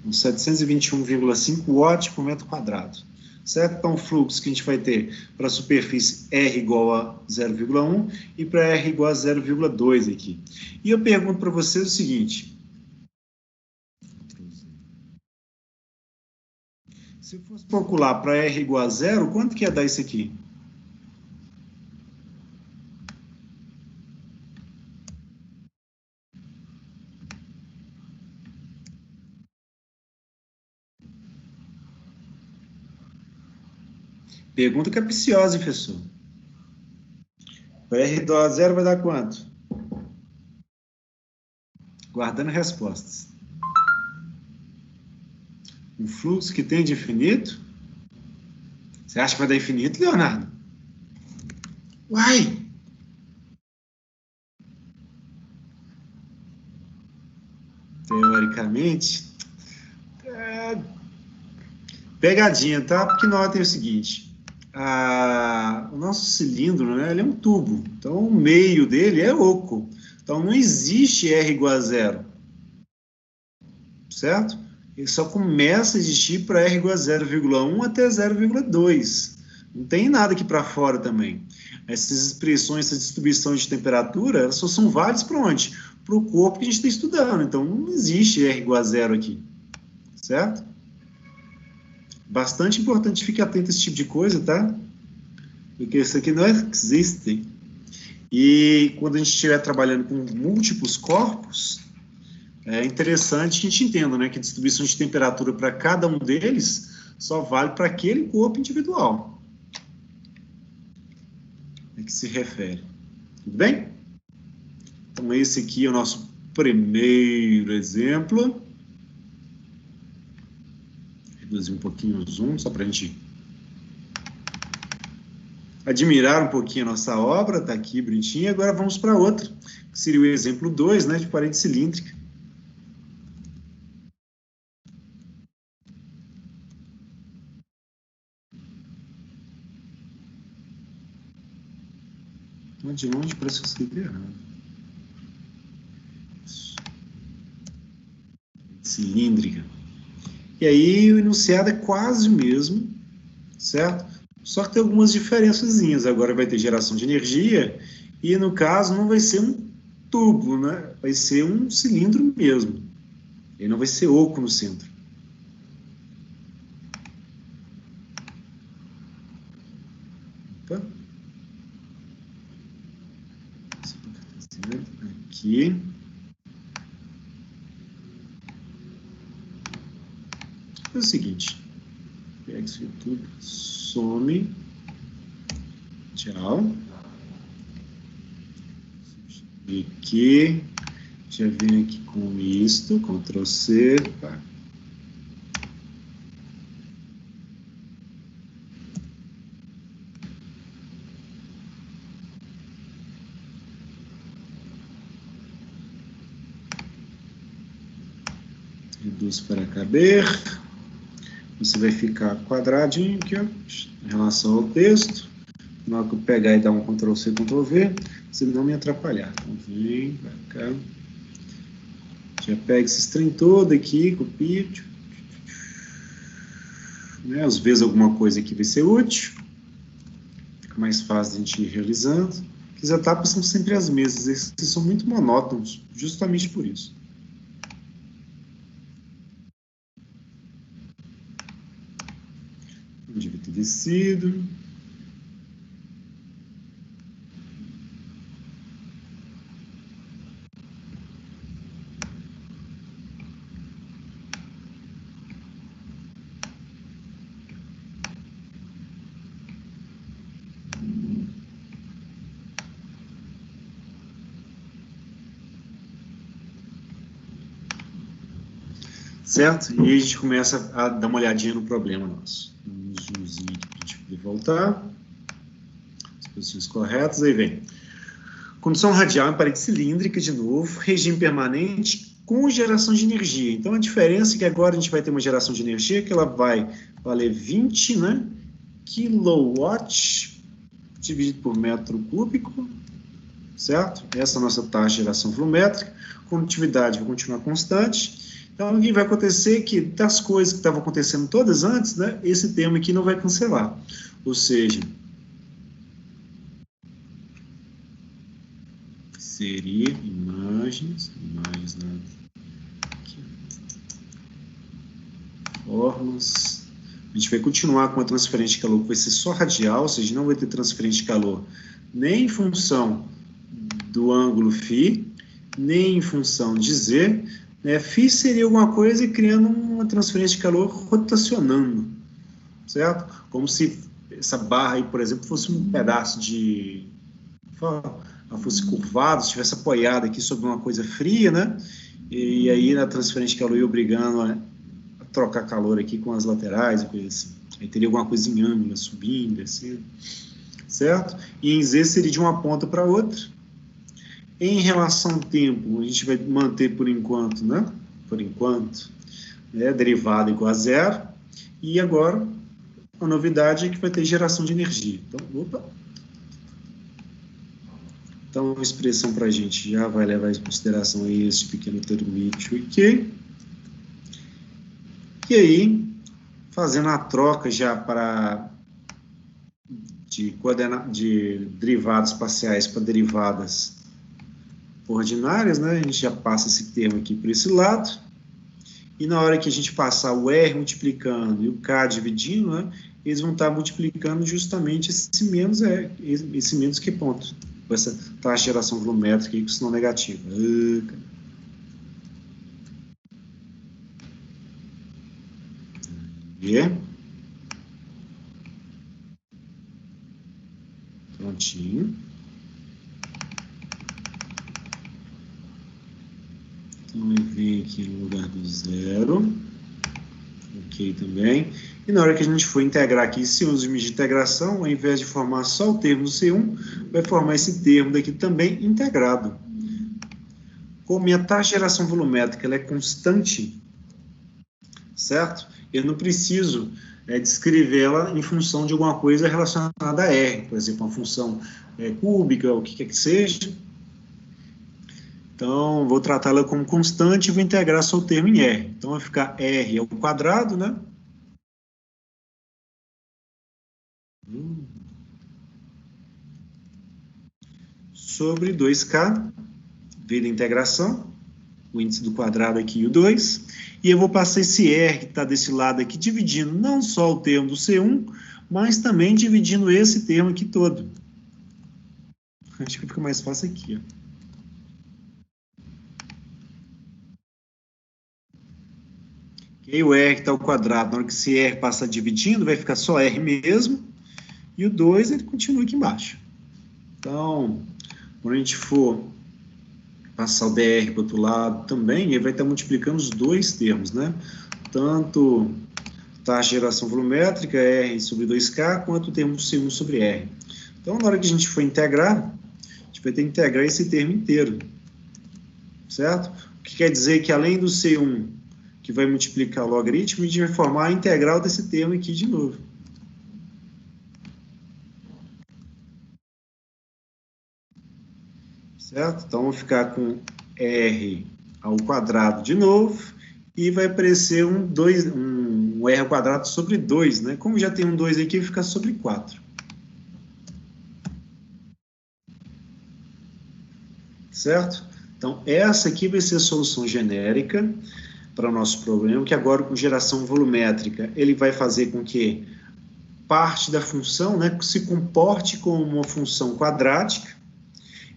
721,5 watts por metro quadrado. Certo? Então, o fluxo que a gente vai ter para a superfície R igual a 0,1 e para R igual a 0,2 aqui. E eu pergunto para vocês o seguinte: se eu fosse calcular para R igual a 0, quanto que ia dar isso aqui? Pergunta capciosa, professor. Para R igual a 0 vai dar quanto? Guardando respostas. Um fluxo que tem de infinito? Você acha que vai dar infinito, Leonardo? Uai! Teoricamente, pegadinha, tá? Porque notem o seguinte, o nosso cilindro, né, ele é um tubo, então o meio dele é oco, então não existe R igual a 0, certo? Ele só começa a existir para R igual a 0,1 até 0,2, não tem nada aqui para fora também. Essas expressões, essa distribuição de temperatura, elas só são válidas para onde? Para o corpo que a gente está estudando, então não existe R igual a 0 aqui, certo? Bastante importante, fique atento a esse tipo de coisa, tá? Porque isso aqui não existe. E quando a gente estiver trabalhando com múltiplos corpos, é interessante que a gente entenda, né, que a distribuição de temperatura para cada um deles só vale para aquele corpo individual. É que se refere. Tudo bem? Então, esse aqui é o nosso primeiro exemplo. Reduzir um pouquinho o zoom, só para a gente admirar um pouquinho a nossa obra. Está aqui bonitinha. Agora vamos para outra, que seria o exemplo 2, né, de parede cilíndrica. De longe parece que eu escrevi errado. Cilíndrica. E aí o enunciado é quase o mesmo, certo? Só que tem algumas diferençazinhas. Agora vai ter geração de energia e, no caso, não vai ser um tubo, né? Vai ser um cilindro mesmo. Ele não vai ser oco no centro. Opa. Aqui. É o seguinte. Pega isso tudo, some. Tchau. Substituir aqui. Já vem aqui com isto, Ctrl C. Tá. Reduz para caber. Você vai ficar quadradinho aqui, ó, em relação ao texto. Na hora que eu pegar e dar um Ctrl+C, Ctrl+V, você não me atrapalhar. Então, vem pra cá. Já pega esse trem todo aqui, copia. Né? Às vezes alguma coisa aqui vai ser útil. Fica mais fácil de a gente ir realizando. As etapas são sempre as mesmas. Esses são muito monótonos, justamente por isso. Devia ter descido. Certo? E aí a gente começa a dar uma olhadinha no problema nosso. Um zoomzinho aqui para a gente poder voltar. As posições corretas, aí vem. Condução radial em parede cilíndrica, de novo, regime permanente com geração de energia. Então, a diferença é que agora a gente vai ter uma geração de energia que ela vai valer 20, né, kW dividido por metro cúbico, certo? Essa é a nossa taxa de geração volumétrica. Condutividade vai continuar constante. Então, o que vai acontecer é que das coisas que estavam acontecendo todas antes, né, esse termo aqui não vai cancelar. Ou seja, seria imagens aqui, formas. A gente vai continuar com a transferência de calor, que vai ser só radial, ou seja, não vai ter transferência de calor nem em função do ângulo φ, nem em função de z. Né? Φ seria alguma coisa criando uma transferência de calor rotacionando, certo? Como se essa barra aí, por exemplo, fosse um pedaço de... ela fosse curvada, estivesse apoiada aqui sobre uma coisa fria, né? E aí na transferência de calor ia obrigando a trocar calor aqui com as laterais e coisa assim. Aí teria alguma coisa em ângulo, subindo, descendo, certo? E em Z seria de uma ponta para outra. Em relação ao tempo, a gente vai manter por enquanto, né? Por enquanto, né? Derivada igual a zero. E agora, a novidade é que vai ter geração de energia. Então, a expressão para a gente já vai levar em consideração aí esse pequeno termito aqui. E aí, fazendo a troca já de derivadas parciais para derivadas ordinárias, né? A gente já passa esse termo aqui por esse lado. E na hora que a gente passar o R multiplicando e o K dividindo, né? Eles vão estar multiplicando justamente esse menos que ponto. Com essa taxa de geração volumétrica aí, com sinal negativo. Prontinho. Então, eu venho aqui no lugar do zero. Ok também. E na hora que a gente for integrar aqui, se usa o limite de integração, ao invés de formar só o termo do C1, vai formar esse termo daqui também integrado. Como minha taxa de geração volumétrica ela é constante, certo? Eu não preciso descrevê-la em função de alguma coisa relacionada a R, por exemplo, uma função cúbica, o que quer que seja. Então, vou tratá-la como constante e vou integrar só o termo em R. Então, vai ficar R ao quadrado, né? Sobre 2K, V da integração, o índice do quadrado aqui e o 2, e eu vou passar esse R que está desse lado aqui, dividindo não só o termo do C1, mas também dividindo esse termo aqui todo. Acho que fica mais fácil aqui, ó. E o R que está ao quadrado, na hora que esse R passar dividindo, vai ficar só R mesmo, e o 2 ele continua aqui embaixo. Então, quando a gente for passar o dr para o outro lado também, ele vai estar multiplicando os dois termos, né? Tanto taxa de geração volumétrica, R sobre 2K, quanto o termo C1 sobre R. Então, na hora que a gente for integrar, a gente vai ter que integrar esse termo inteiro, certo? O que quer dizer que além do C1, que vai multiplicar o logaritmo, a gente vai formar a integral desse termo aqui de novo. certo? Então, vou ficar com R ao quadrado de novo, e vai aparecer um R ao quadrado sobre 2, né? Como já tem um 2 aqui, vai ficar sobre 4. Certo? Então, essa aqui vai ser a solução genérica para o nosso problema, que agora com geração volumétrica, ele vai fazer com que parte da função, né, se comporte como uma função quadrática,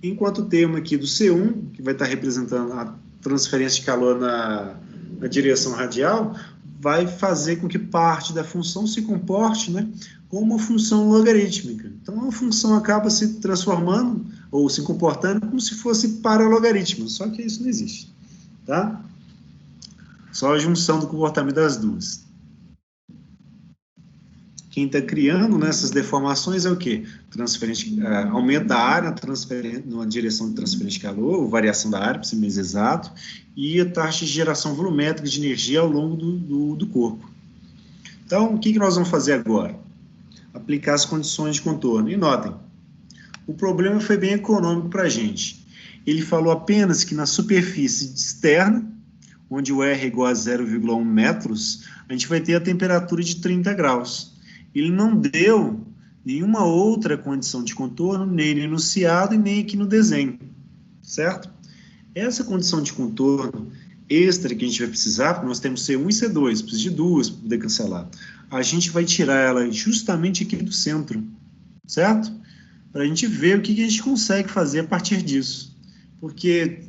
enquanto o termo aqui do C1, que vai estar representando a transferência de calor na direção radial, vai fazer com que parte da função se comporte, né, como uma função logarítmica. Então, a função acaba se transformando, ou se comportando, como se fosse paralogaritmo, só que isso não existe. Tá? Só a junção do comportamento das duas. Quem está criando nessas deformações é o quê? Aumento da área na direção de transferência de calor, ou variação da área, para ser mais exato, e a taxa de geração volumétrica de energia ao longo do corpo. Então, o que nós vamos fazer agora? Aplicar as condições de contorno. E notem, o problema foi bem econômico para a gente. Ele falou apenas que na superfície externa, onde o R é igual a 0,1 metros, a gente vai ter a temperatura de 30 graus. Ele não deu nenhuma outra condição de contorno, nem no enunciado e nem aqui no desenho, certo? Essa condição de contorno extra que a gente vai precisar, porque nós temos C1 e C2, precisa de duas para poder cancelar. A gente vai tirar ela justamente aqui do centro, certo? Para a gente ver o que a gente consegue fazer a partir disso. Porque,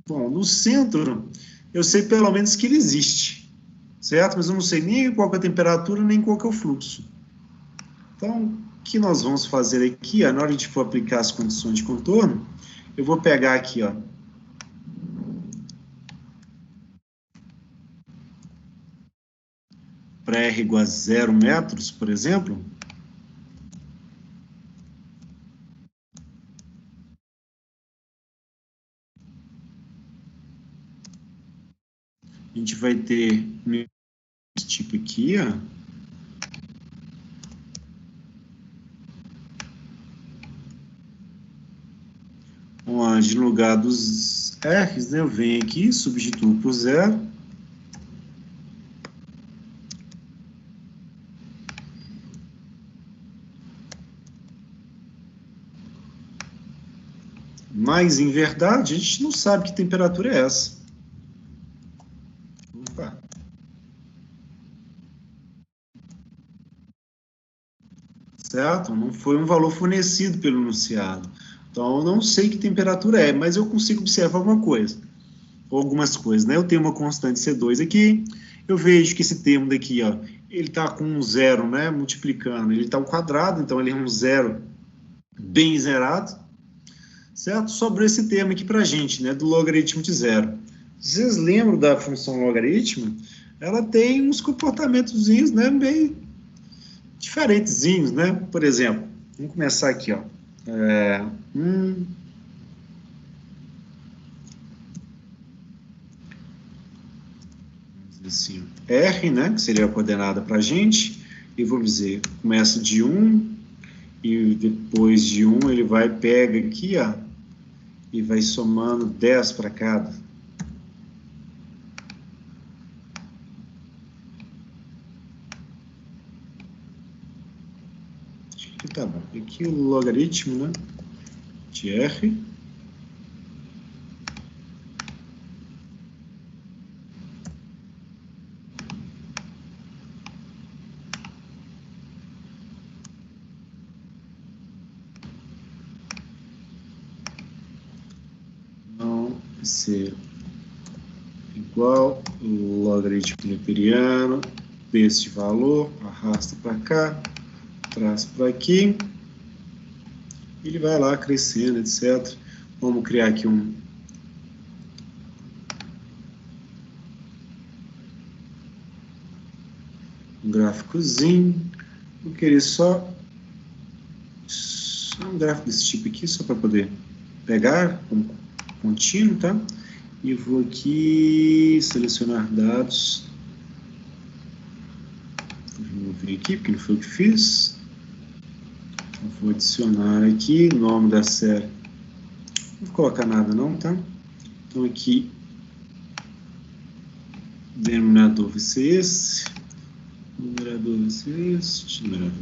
bom, no centro, eu sei pelo menos que ele existe, certo? Mas eu não sei nem qual é a temperatura, nem qual é o fluxo. Então, o que nós vamos fazer aqui, ó, na hora de a gente for aplicar as condições de contorno, eu vou pegar aqui, ó, para R igual a 0 metros, por exemplo, a gente vai ter esse tipo aqui, ó, onde no lugar dos R's, né, eu venho aqui, substituo por 0, mas, em verdade, a gente não sabe que temperatura é essa. Opa. Certo? Não foi um valor fornecido pelo enunciado. Então, eu não sei que temperatura é, mas eu consigo observar alguma coisa. Ou algumas coisas, né? Eu tenho uma constante C2 aqui, eu vejo que esse termo daqui, ó, ele está com um zero, né? Multiplicando. Ele está ao quadrado, então ele é um zero bem zerado. Certo? Sobrou esse termo aqui para a gente, né, do logaritmo de zero. Vocês lembram da função logaritmo? Ela tem uns comportamentozinhos, né, bem diferentezinhos, né? Por exemplo, vamos começar aqui, ó. Assim, R, né, que seria a coordenada para a gente, e vou dizer, começa de 1, e depois de 1 ele pega aqui, ó, e vai somando 10 para cada. Acho que tá bom. Aqui o logaritmo, né, de R. Ser igual o logaritmo neperiano deste valor, arrasta para cá, traz para aqui, ele vai lá crescendo, etc. Vamos criar aqui um gráficozinho, vou querer só um gráfico desse tipo aqui, só para poder pegar como contínuo, tá? E vou aqui selecionar dados. Vou vir aqui, porque não foi o que fiz. Então, vou adicionar aqui o nome da série Não vou colocar nada não, tá? Então aqui, denominador vai ser esse, numerador vai ser este, numerador.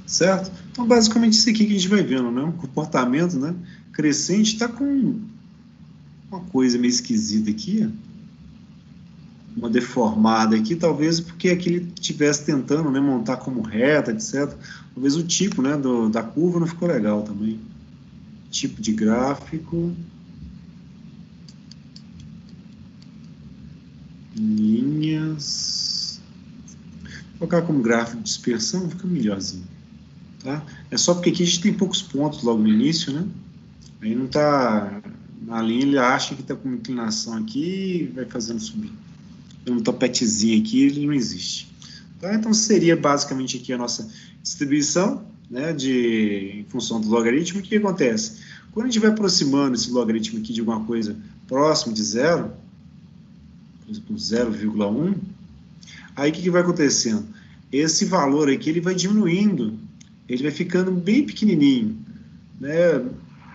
Certo? Então, basicamente, isso aqui que a gente vai vendo, né? Um comportamento, né? Crescente está com uma coisa meio esquisita aqui, ó. Uma deformada aqui, talvez porque aqui ele estivesse tentando, né, montar como reta, etc. Talvez o tipo, né, da curva não ficou legal também. Tipo de gráfico. Linhas. Vou colocar como gráfico de dispersão, fica melhorzinho. Tá? É só porque aqui a gente tem poucos pontos logo no início, né? Aí não está na linha, ele acha que está com uma inclinação aqui e vai fazendo subir. Um topetezinho aqui, ele não existe. Tá? Então, seria basicamente aqui a nossa distribuição, né, em função do logaritmo. O que acontece? Quando a gente vai aproximando esse logaritmo aqui de alguma coisa próximo de zero, por exemplo, 0,1, aí o que vai acontecendo? Esse valor aqui, ele vai diminuindo, ele vai ficando bem pequenininho, né,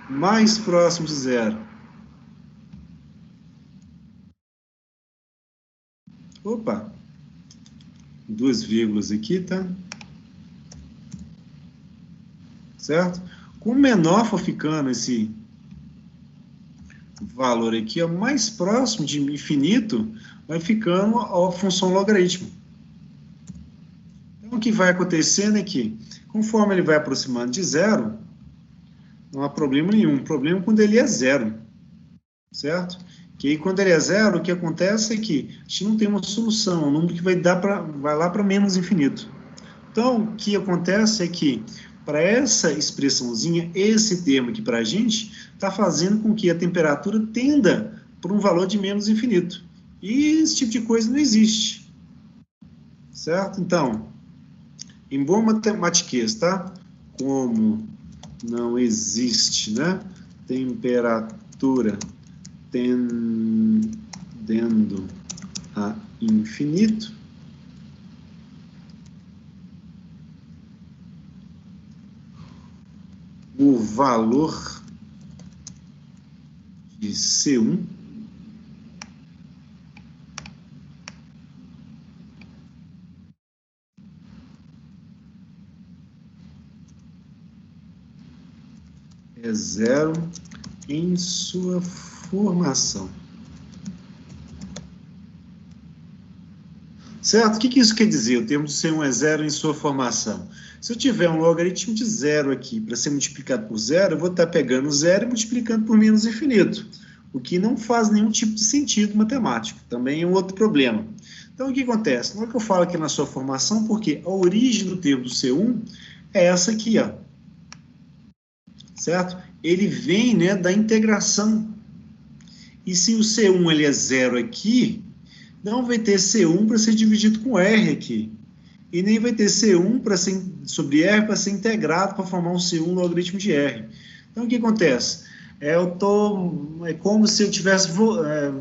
mais próximo de zero. Opa, duas vírgulas aqui, tá? Certo? Com menor for ficando esse valor aqui, ó, mais próximo de infinito, vai ficando a função logaritmo. Então, o que vai acontecendo é que, conforme ele vai aproximando de zero, não há problema nenhum. O problema é quando ele é zero, certo? Que aí, quando ele é zero, o que acontece é que a gente não tem uma solução, um número que vai lá para menos infinito. Então, o que acontece é que, para essa expressãozinha, esse termo aqui para a gente, está fazendo com que a temperatura tenda para um valor de menos infinito. E esse tipo de coisa não existe. Certo? Então, em bom matematiquês, tá? Como não existe, né? Temperatura tendendo a infinito, o valor de C1 é zero em sua formação. Certo? O que isso quer dizer? O termo de C1 é zero em sua formação. Se eu tiver um logaritmo de zero aqui para ser multiplicado por zero, eu vou estar pegando zero e multiplicando por menos infinito, o que não faz nenhum tipo de sentido matemático. Também é um outro problema. Então, o que acontece? Na hora que eu falo aqui na sua formação, porque a origem do termo do C1 é essa aqui, ó. Certo? Ele vem, né, da integração. E se o C1 ele é zero aqui, não vai ter C1 para ser dividido com R aqui. E nem vai ter C1 sobre R para ser integrado para formar um C1 logaritmo de R. Então, o que acontece? É como se eu estivesse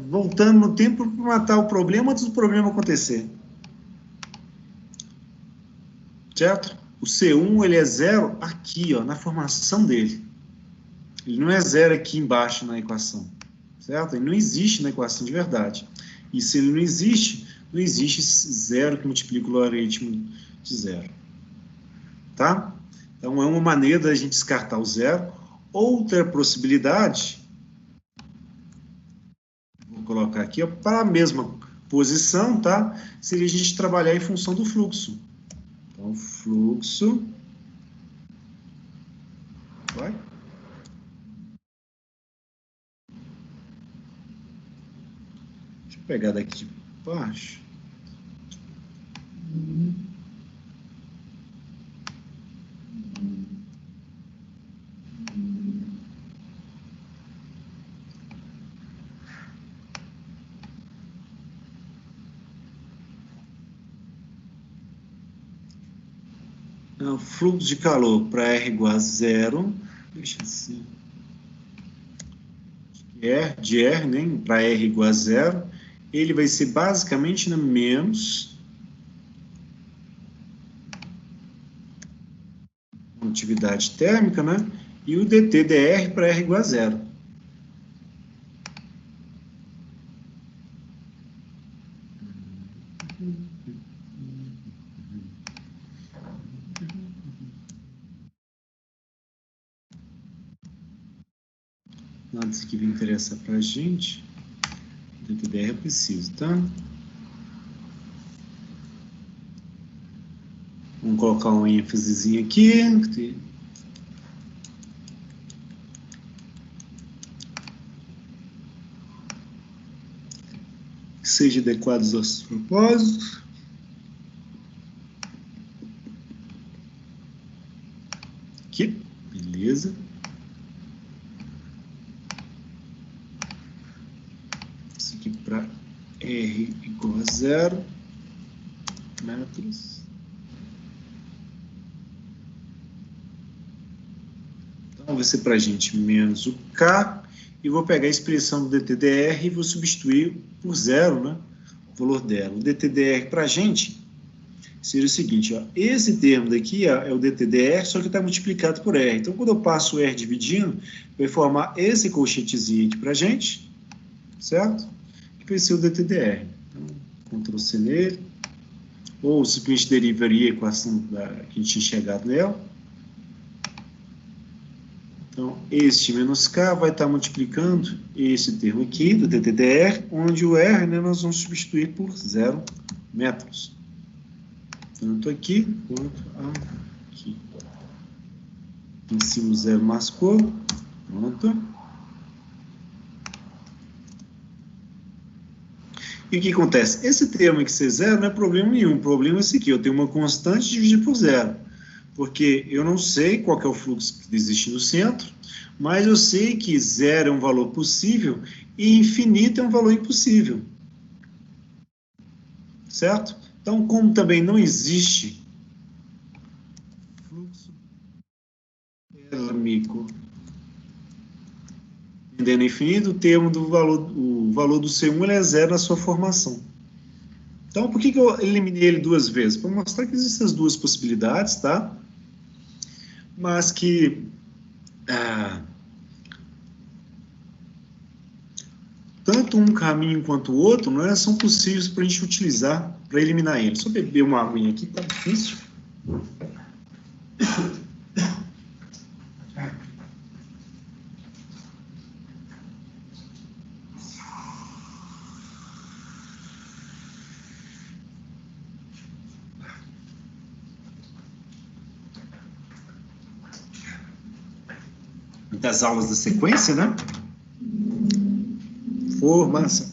voltando no tempo para matar o problema antes do problema acontecer. Certo? O C1 ele é zero aqui, ó, na formação dele. Ele não é zero aqui embaixo na equação. Certo? Ele não existe na equação de verdade. E se ele não existe zero que multiplica o logaritmo de zero. Tá? Então, é uma maneira da gente descartar o zero. Outra possibilidade, vou colocar aqui, ó, para a mesma posição, tá? Seria a gente trabalhar em função do fluxo. Então, fluxo... Vai. Deixa eu pegar daqui de baixo. O fluxo de calor para R igual a zero, deixa assim, de R, né, para R igual a zero, ele vai ser basicamente menos condutividade térmica, né? E o dT/dr para R igual a 0. Nada disso aqui vai interessar para a gente. dT/dr é preciso, tá? Vamos colocar um ênfasezinho aqui. Que seja adequado aos nossos propósitos. Aqui, beleza. Isso aqui para R igual a 0 metros. Então, vai ser para a gente menos o K, e vou pegar a expressão do dT/dr e vou substituir por 0, né? O valor dela. O dT/dr para a gente seria o seguinte, ó, esse termo daqui ó, é o dT/dr, só que está multiplicado por R. Então, quando eu passo o R dividindo, vai formar esse colchetezinho aqui para a gente, certo? Que vai ser o dT/dr. Então, Ctrl C nele, ou simplesmente derivaria a equação que a gente tinha chegado nela. Então, este menos K vai estar multiplicando esse termo aqui, do dT/dr, onde o R, né, nós vamos substituir por 0 metros. Tanto aqui quanto aqui. Em cima o 0 mascou. Pronto. E o que acontece? Esse termo aqui ser 0 não é problema nenhum. O problema é esse aqui. Eu tenho uma constante dividida por 0. Porque eu não sei qual que é o fluxo que existe no centro, mas eu sei que 0 é um valor possível e infinito é um valor impossível. Certo? Então, como também não existe fluxo térmico tendendo a infinito, o termo do valor, o valor do C1 ele é 0 na sua formação. Então, por que eu eliminei ele duas vezes? Para mostrar que existem as duas possibilidades, tá? Mas que tanto um caminho quanto o outro, né, são possíveis para a gente utilizar para eliminar ele. Só beber uma aguinha aqui, tá difícil. Das aulas da sequência, né? Formação.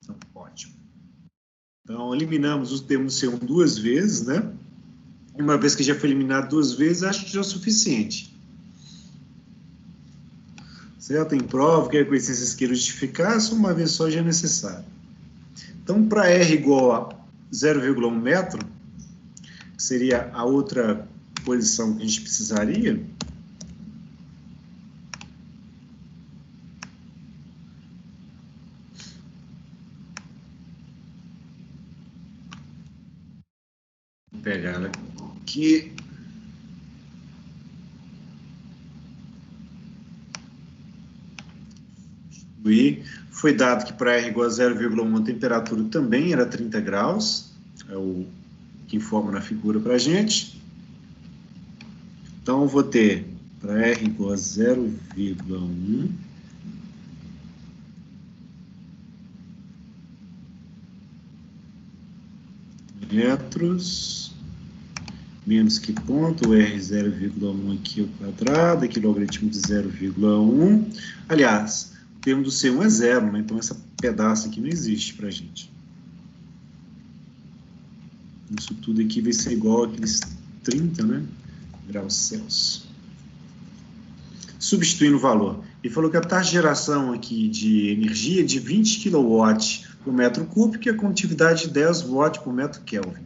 Então, ótimo. Então, eliminamos os termos C1 duas vezes, né? Uma vez que já foi eliminado duas vezes, acho que já é o suficiente. Certo? Em prova, que a reconhecência queira justificar, só uma vez só já é necessário. Então, para R igual a 0,1 metro, que seria a outra posição que a gente precisaria, vou pegar ela aqui. Foi dado que para R igual a 0,1 a temperatura também era 30 graus, é o que informa na figura para a gente. Então, eu vou ter para R igual a 0,1 metros, menos que ponto, o R 0,1 aqui ao quadrado, aqui logaritmo de 0,1. Aliás, o termo do C1 é 0, né? Então esse pedaço aqui não existe para a gente. Isso tudo aqui vai ser igual àqueles 30, né, graus Celsius. Substituindo o valor. Ele falou que a taxa de geração aqui de energia é de 20 kW por metro cúbico e a condutividade de 10 watts por metro Kelvin.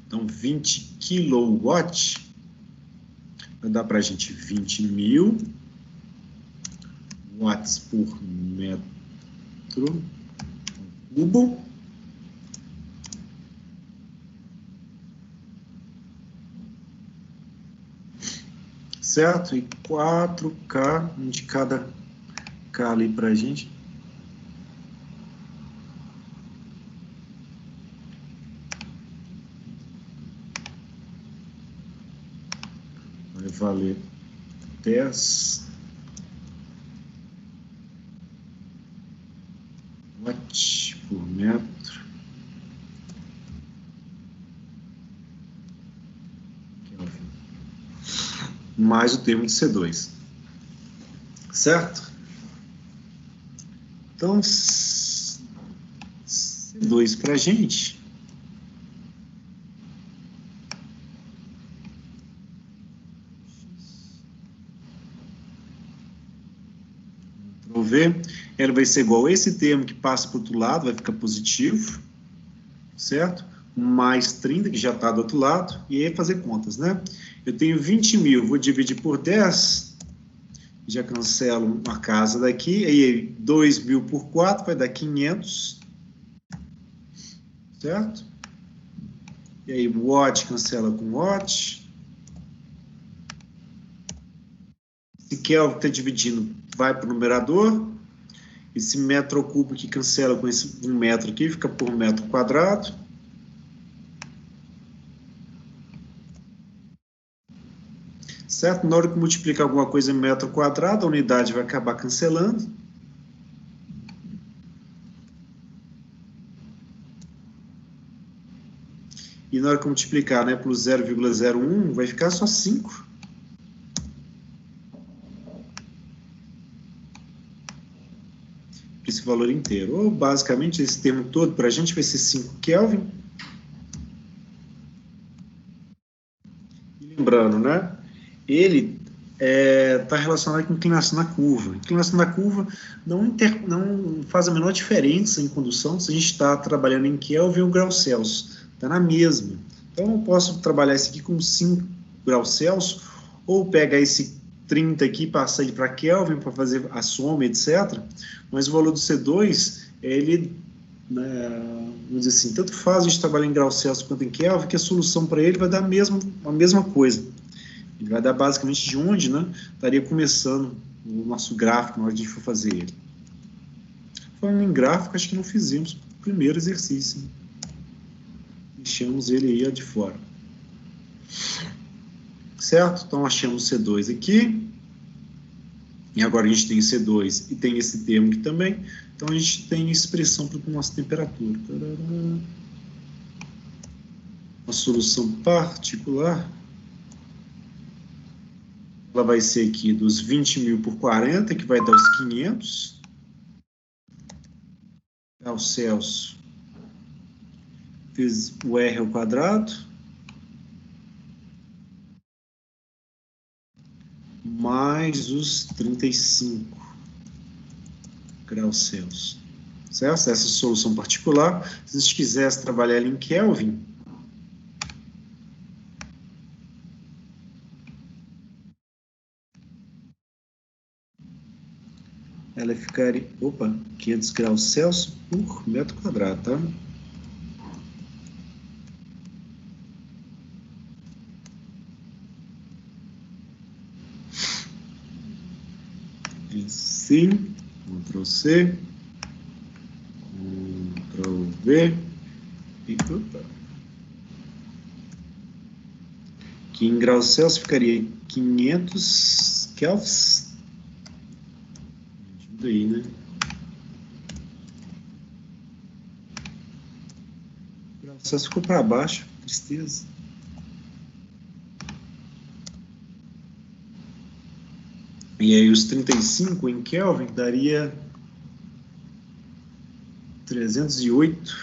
Então, 20 kW vai dar para a gente 20.000 watts por metro cubo. Certo? E 4K, de cada K ali para a gente. Vai valer 10 watts por metro. Mais o termo de C2. Certo? Então, C2 para a gente. Vamos ver. Ela vai ser igual a esse termo que passa para o outro lado, vai ficar positivo. Certo? Mais 30, que já está do outro lado. E aí fazer contas, né? Eu tenho 20 mil, vou dividir por 10, já cancelo uma casa daqui, aí 2 mil por 4 vai dar 500, certo? E aí watt cancela com watt. Esse Kelvin está dividindo, vai para o numerador. Esse metro cubo que cancela com esse 1 metro aqui, fica por metro quadrado. Certo? Na hora que multiplicar alguma coisa em metro quadrado, a unidade vai acabar cancelando. E na hora que multiplicar, né, por 0,01, vai ficar só 5. Esse valor inteiro. Ou, basicamente, esse termo todo, para a gente, vai ser 5 Kelvin. E lembrando, né? Ele está relacionado com inclinação da curva. Inclinação da curva não faz a menor diferença em condução se a gente está trabalhando em Kelvin ou graus Celsius. Está na mesma. Então, eu posso trabalhar esse aqui com 5 graus Celsius, ou pegar esse 30 aqui e passar ele para Kelvin para fazer a soma, etc. Mas o valor do C2, ele, né, vamos dizer assim, tanto faz a gente trabalhar em graus Celsius quanto em Kelvin, que a solução para ele vai dar a mesma coisa. Ele vai dar basicamente de onde, né, estaria começando o nosso gráfico na hora que a gente for fazer ele. Falando em gráfico, acho que não fizemos o primeiro exercício. Hein? Deixamos ele aí de fora. Certo? Então, achamos C2 aqui. E agora a gente tem C2 e tem esse termo aqui também. Então, a gente tem expressão para a nossa temperatura. Uma solução particular. Ela vai ser aqui dos 20 mil por 40, que vai dar os 500. Graus Celsius. Fiz o R ao quadrado. Mais os 35 graus Celsius. Certo? Essa solução particular. Se a gente quisesse trabalhar ela em Kelvin, ela ficaria, 500 graus Celsius por metro quadrado, tá? Sim, Ctrl C, Ctrl V e aqui em graus Celsius ficaria 500 kelvins. Ajuda aí, né? Graus Celsius ficou para baixo, tristeza. E aí os 35 em Kelvin daria 308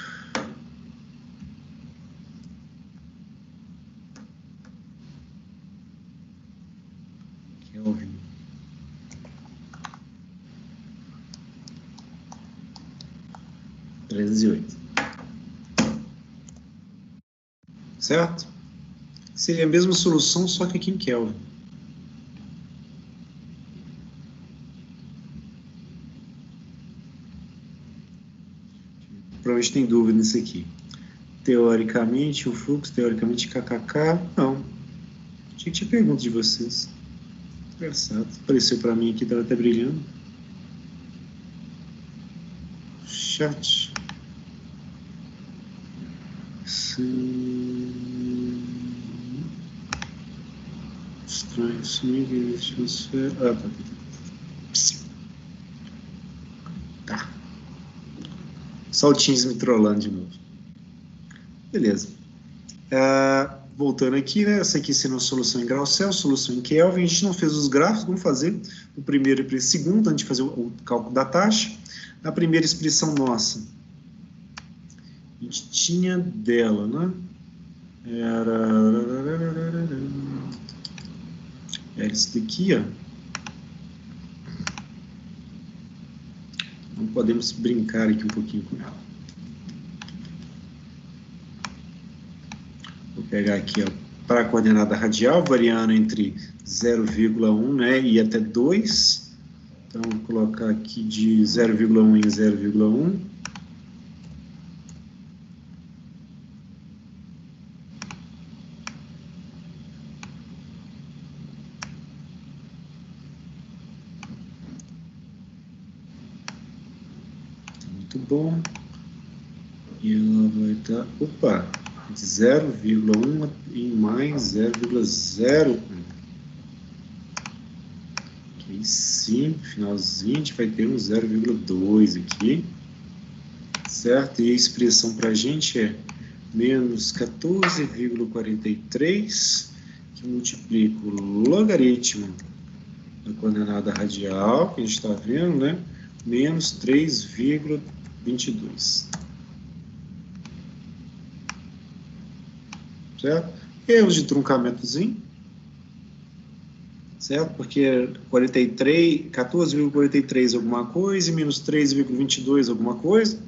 Kelvin. Certo? Seria a mesma solução, só que aqui em Kelvin. provavelmente tem dúvida nisso aqui. Teoricamente, o fluxo, teoricamente, kkk, não. Tinha que ter pergunta de vocês. Engraçado. Apareceu para mim aqui, estava até brilhando. Chat. Estranho, swing, transfer. Ah, tá. Só o Teams me trollando de novo. Beleza. Voltando aqui, né? Essa aqui sendo a solução em grau Celsius, solução em Kelvin. A gente não fez os gráficos, vamos fazer o primeiro e o segundo, antes de fazer o cálculo da taxa. Na primeira expressão nossa, a gente tinha dela, né? Era isso daqui, ó. Então, podemos brincar aqui um pouquinho com ela. Vou pegar aqui, ó, para a coordenada radial, variando entre 0,1, né, e até 2. Então, vou colocar aqui de 0,1 em 0,1. Muito bom. E ela vai estar, opa, de 0,1 em mais 0,01. Aqui sim, finalzinho, a gente vai ter um 0,2 aqui. Certo? E a expressão para a gente é menos 14,43, que multiplica o logaritmo da coordenada radial, que a gente está vendo, né? Menos 3,22. Certo? Erros de truncamentozinho. Certo? Porque 14,43 alguma coisa e menos 3,22 alguma coisa.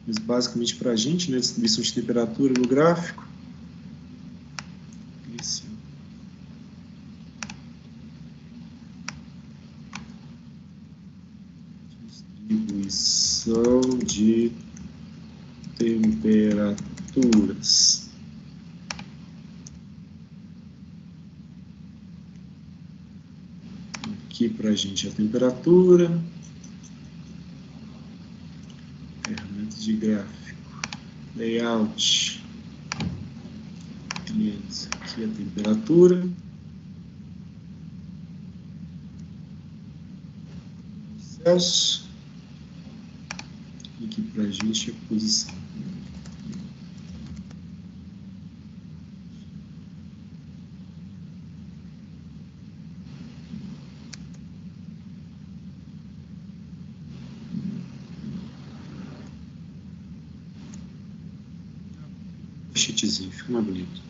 Mas basicamente para a gente, né, distribuição de temperatura no gráfico. Esse. Distribuição de temperaturas. Aqui para a gente a temperatura. Ferramenta de gráfico. Layout. Beleza. Aqui a temperatura. Celsius. E aqui para a gente a posição. Sheetzinho, fica mais bonito.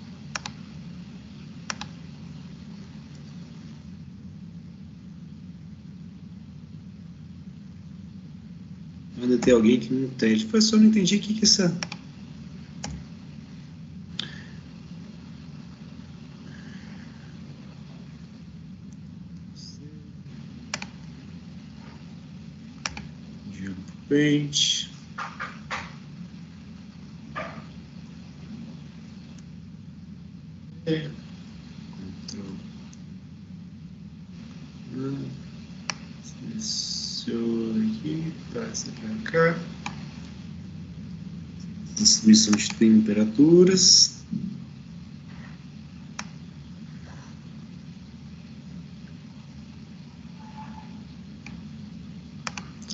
Ainda tem alguém que não entende. Professor, eu não entendi o que é essa. Digo pente. Ctrl. Seleciona aqui, passa para cá. Distribuição de temperaturas.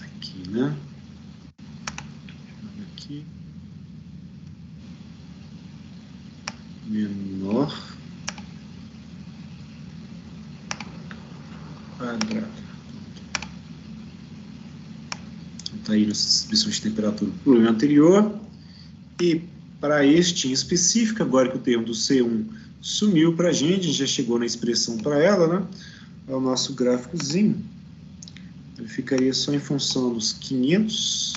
Aqui, né? Aqui. Menor. Quadrado. Está aí nossa distribuição de temperatura do problema anterior. E para este em específico, agora que o termo do C1 sumiu para a gente já chegou na expressão para ela, né? É o nosso gráficozinho. Ele ficaria só em função dos 500.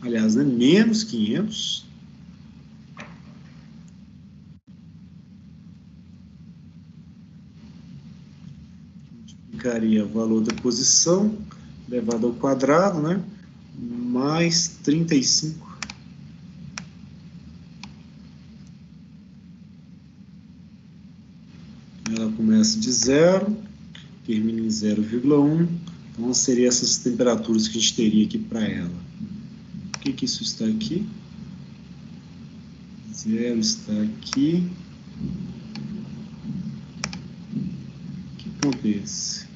Aliás, né? Menos 500. Multiplicaria o valor da posição, elevado ao quadrado, né? Mais 35. Ela começa de 0, termina em 0,1. Então, seriam essas temperaturas que a gente teria aqui para ela. Por que isso está aqui? 0 está aqui. Que ponto é esse?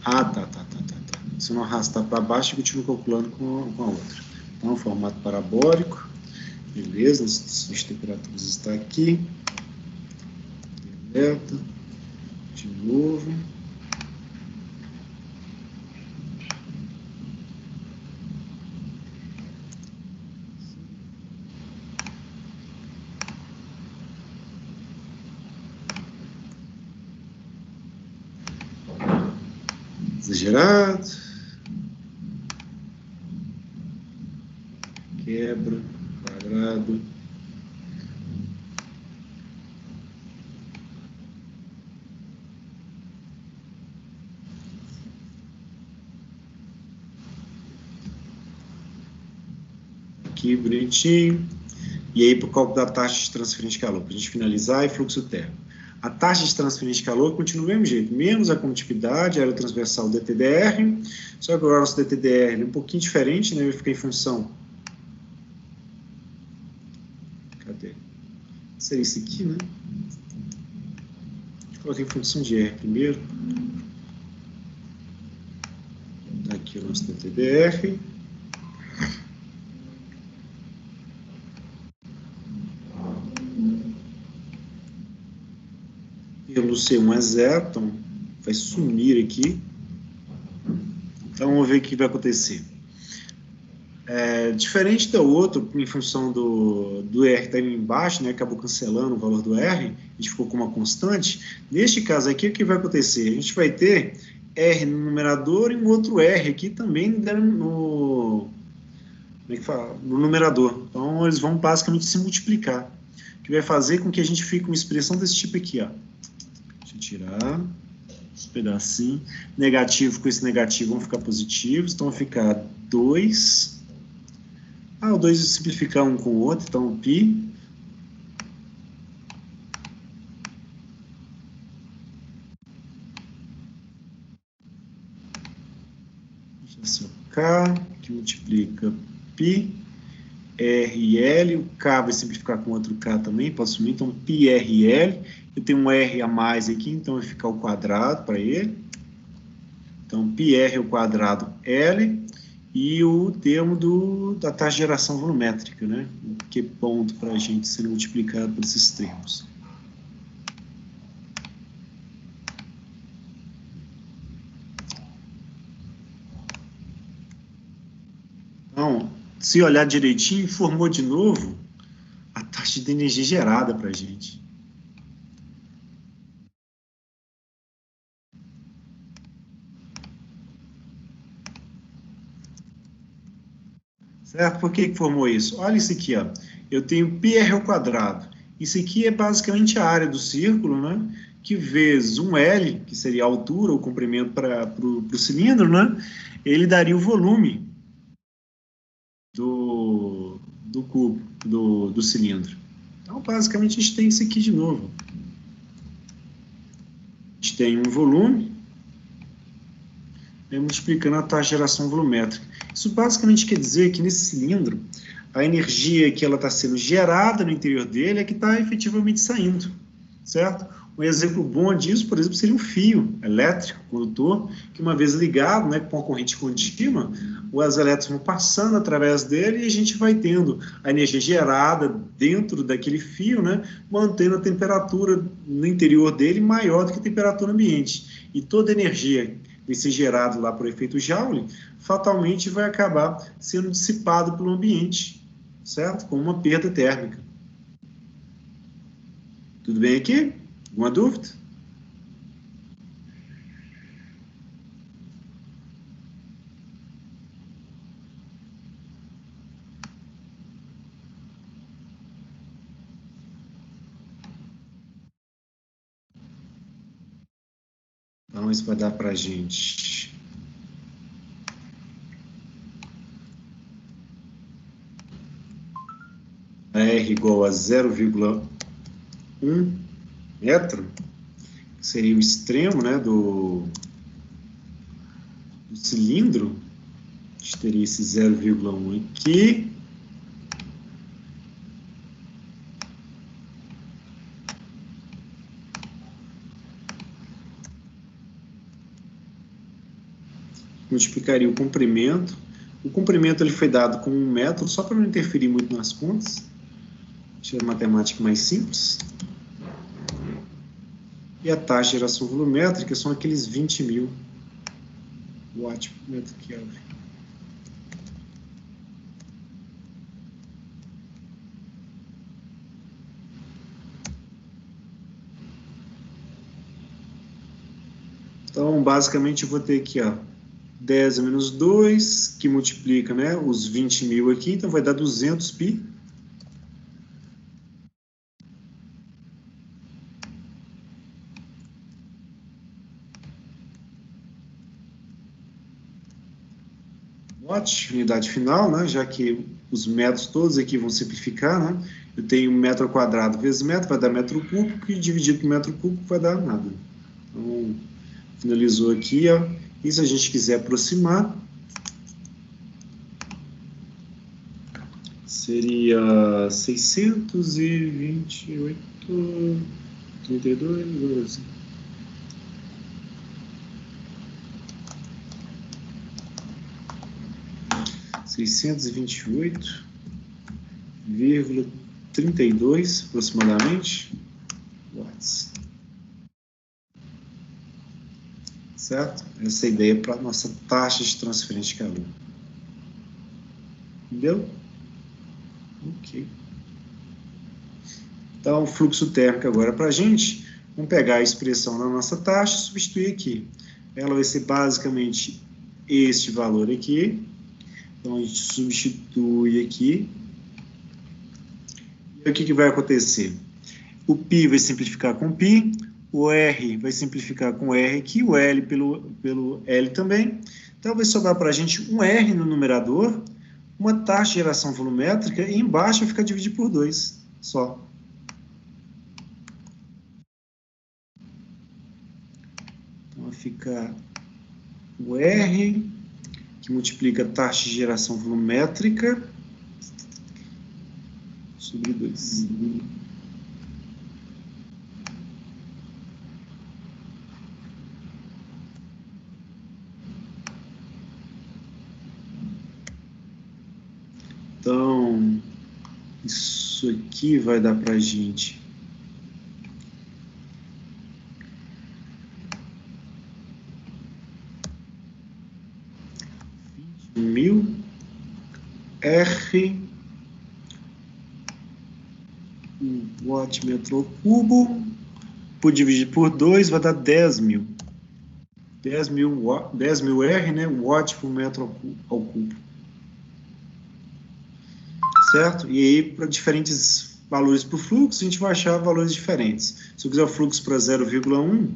Ah, tá. Se eu não arrastar para baixo, eu continuo calculando com a outra. Então, formato parabólico. Beleza, as temperaturas está aqui. Deleta. De novo. Exagerado. Quebra. Quadrado. Aqui, bonitinho. E aí, para o cálculo da taxa de transferência de calor, para a gente finalizar, e fluxo térmico. A taxa de transferência de calor continua do mesmo jeito, menos a condutividade, a área transversal DTDR, só que agora o nosso DTDR é um pouquinho diferente, né? Vai ficar em função... Cadê? Seria isso aqui, né? Coloquei em função de R primeiro. Aqui o nosso DTDR. Pelo C1 é 0, então vai sumir aqui. Então vamos ver o que vai acontecer. Diferente do outro, em função do R estar embaixo, né, acabou cancelando o valor do R, a gente ficou com uma constante. Neste caso aqui, o que vai acontecer? A gente vai ter R no numerador e um outro R aqui também no numerador. Então, eles vão basicamente se multiplicar, o que vai fazer com que a gente fique com uma expressão desse tipo aqui, ó. Deixa eu tirar esse pedacinho. Negativo com esse negativo vão ficar positivos, então vai ficar 2... o 2 é simplificar um com o outro, então o π. Esse é o K, que multiplica π, R e L. O K vai simplificar com outro K também, pode sumir, então π, R e L. Eu tenho um R a mais aqui, então vai ficar o quadrado para ele. Então, π, R ao quadrado L. E o termo da taxa de geração volumétrica, né? Que ponto para a gente ser multiplicado por esses termos. Então, se olhar direitinho, formou de novo a taxa de energia gerada para a gente. Certo? Por que formou isso? Olha isso aqui, ó. Eu tenho πr ao quadrado. Isso aqui é basicamente a área do círculo, né? Que vezes um L, que seria a altura, o comprimento para o cilindro, né? Ele daria o volume do cubo, do cilindro. Então, basicamente, a gente tem isso aqui de novo. A gente tem um volume, né, multiplicando a taxa de geração volumétrica. Isso basicamente quer dizer que nesse cilindro, a energia que ela está sendo gerada no interior dele é que está efetivamente saindo, certo? Um exemplo bom disso, por exemplo, seria um fio elétrico, condutor, que uma vez ligado, né, com a corrente contínua, os elétrons vão passando através dele e a gente vai tendo a energia gerada dentro daquele fio, né, mantendo a temperatura no interior dele maior do que a temperatura ambiente. E toda a energia vai ser gerada lá por efeito Joule, fatalmente vai acabar sendo dissipado pelo ambiente, certo? Com uma perda térmica. Tudo bem aqui? Alguma dúvida? Então, isso vai dar para a gente R igual a 0,1 metro, que seria o extremo, né, do cilindro. A gente teria esse 0,1 aqui. Multiplicaria o comprimento. O comprimento ele foi dado com 1 metro, só para não interferir muito nas contas. Deixa a matemática mais simples. E a taxa de geração volumétrica são aqueles 20.000 watts por metro Kelvin. Então, basicamente, eu vou ter aqui, ó, 10 menos 2, que multiplica, né, os 20.000 aqui, então vai dar 200 pi. Watt, unidade final, né, já que os metros todos aqui vão simplificar, né, eu tenho metro quadrado vezes metro, vai dar metro cúbico, e dividido por metro cúbico vai dar nada. Então, finalizou aqui, ó, e se a gente quiser aproximar, seria 628, 32, 12. (628,32) aproximadamente watts. Certo? Essa é a ideia para a nossa taxa de transferência de calor. Entendeu? Ok. Então, fluxo térmico agora para a gente. Vamos pegar a expressão da nossa taxa e substituir aqui. Ela vai ser basicamente este valor aqui. Então, a gente substitui aqui. E o que vai acontecer? O π vai simplificar com π, o R vai simplificar com R aqui, o L pelo L também. Então, vai sobrar para a gente um R no numerador, uma taxa de geração volumétrica, e embaixo vai ficar dividido por 2, só. Então, vai ficar o R, que multiplica a taxa de geração volumétrica, sobre 2. Então, isso aqui vai dar para a gente 20.000 R watt metro cubo, por dividir por 2 vai dar 10.000. 10.000 R, né, watt por metro ao cubo. Certo? E aí, para diferentes valores para o fluxo, a gente vai achar valores diferentes. Se eu quiser o fluxo para 0,1, o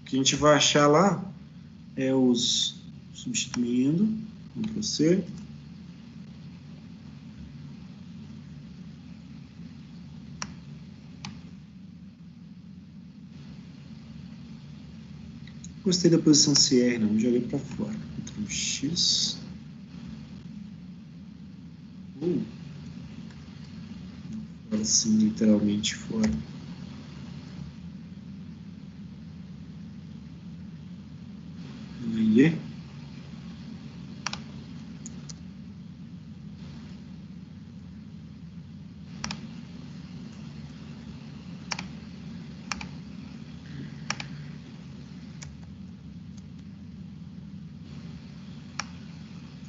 que a gente vai achar lá é os... Substituindo, Ctrl C. Gostei da posição CR, não, joguei para fora. Ctrl X. Agora sim, literalmente fora. Aí.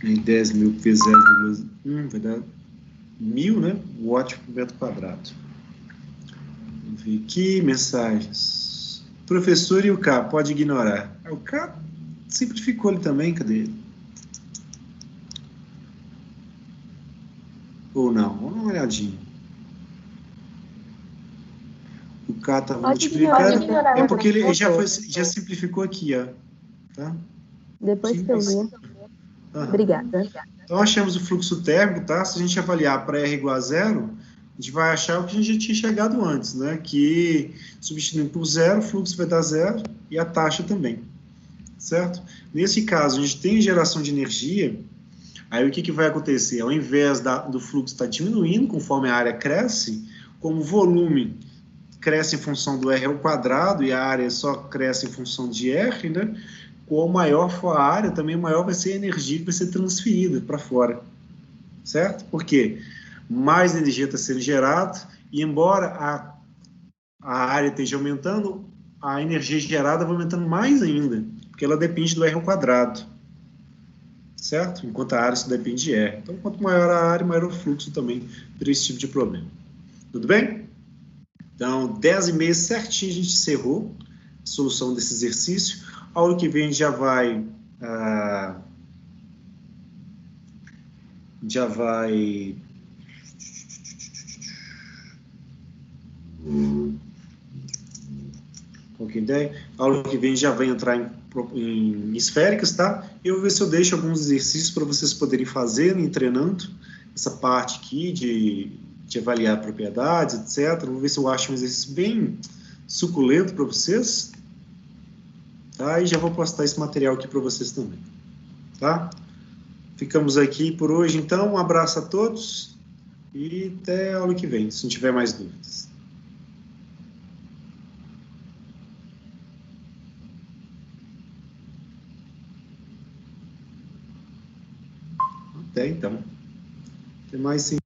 Aí 10.000 vezes 0,1 vai dar 1.000, né? Watt por metro quadrado. Vamos ver aqui, mensagens. Professor e o K, pode ignorar. O K simplificou ele também, cadê ele? Ou não? Vamos dar uma olhadinha. O K está Pode multiplicado. ignorar É o porque ele foto. já simplificou aqui, ó. Tá? Depois que eu Simples. vi. Aham. Obrigada. Então, achamos o fluxo térmico, tá? Se a gente avaliar para R igual a zero, a gente vai achar o que a gente já tinha chegado antes, né? Que substituindo por zero, o fluxo vai dar zero e a taxa também, certo? Nesse caso, a gente tem geração de energia, aí o que, que vai acontecer? Ao invés do fluxo estar diminuindo conforme a área cresce, como o volume cresce em função do R ao quadrado e a área só cresce em função de R, né? Quanto maior for a área, também maior vai ser a energia que vai ser transferida para fora, certo? Por quê? Mais energia está sendo gerada e embora a área esteja aumentando, a energia gerada vai aumentando mais ainda, porque ela depende do R ao quadrado, certo? Enquanto a área só depende de R. Então, quanto maior a área, maior o fluxo também para esse tipo de problema. Tudo bem? Então, 10h30 certinho a gente encerrou a solução desse exercício. A aula que vem já vai qualquer ideia? A aula que vem já vai entrar em esféricas, tá? Eu vou ver se eu deixo alguns exercícios para vocês poderem fazer, né, treinando essa parte aqui de avaliar propriedades, etc. Vou ver se eu acho um exercício bem suculento para vocês, tá? E já vou postar esse material aqui para vocês também, tá? Ficamos aqui por hoje, então. Um abraço a todos e até a aula que vem, se não tiver mais dúvidas. Até então. Até mais, sim.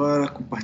agora, compartilhar.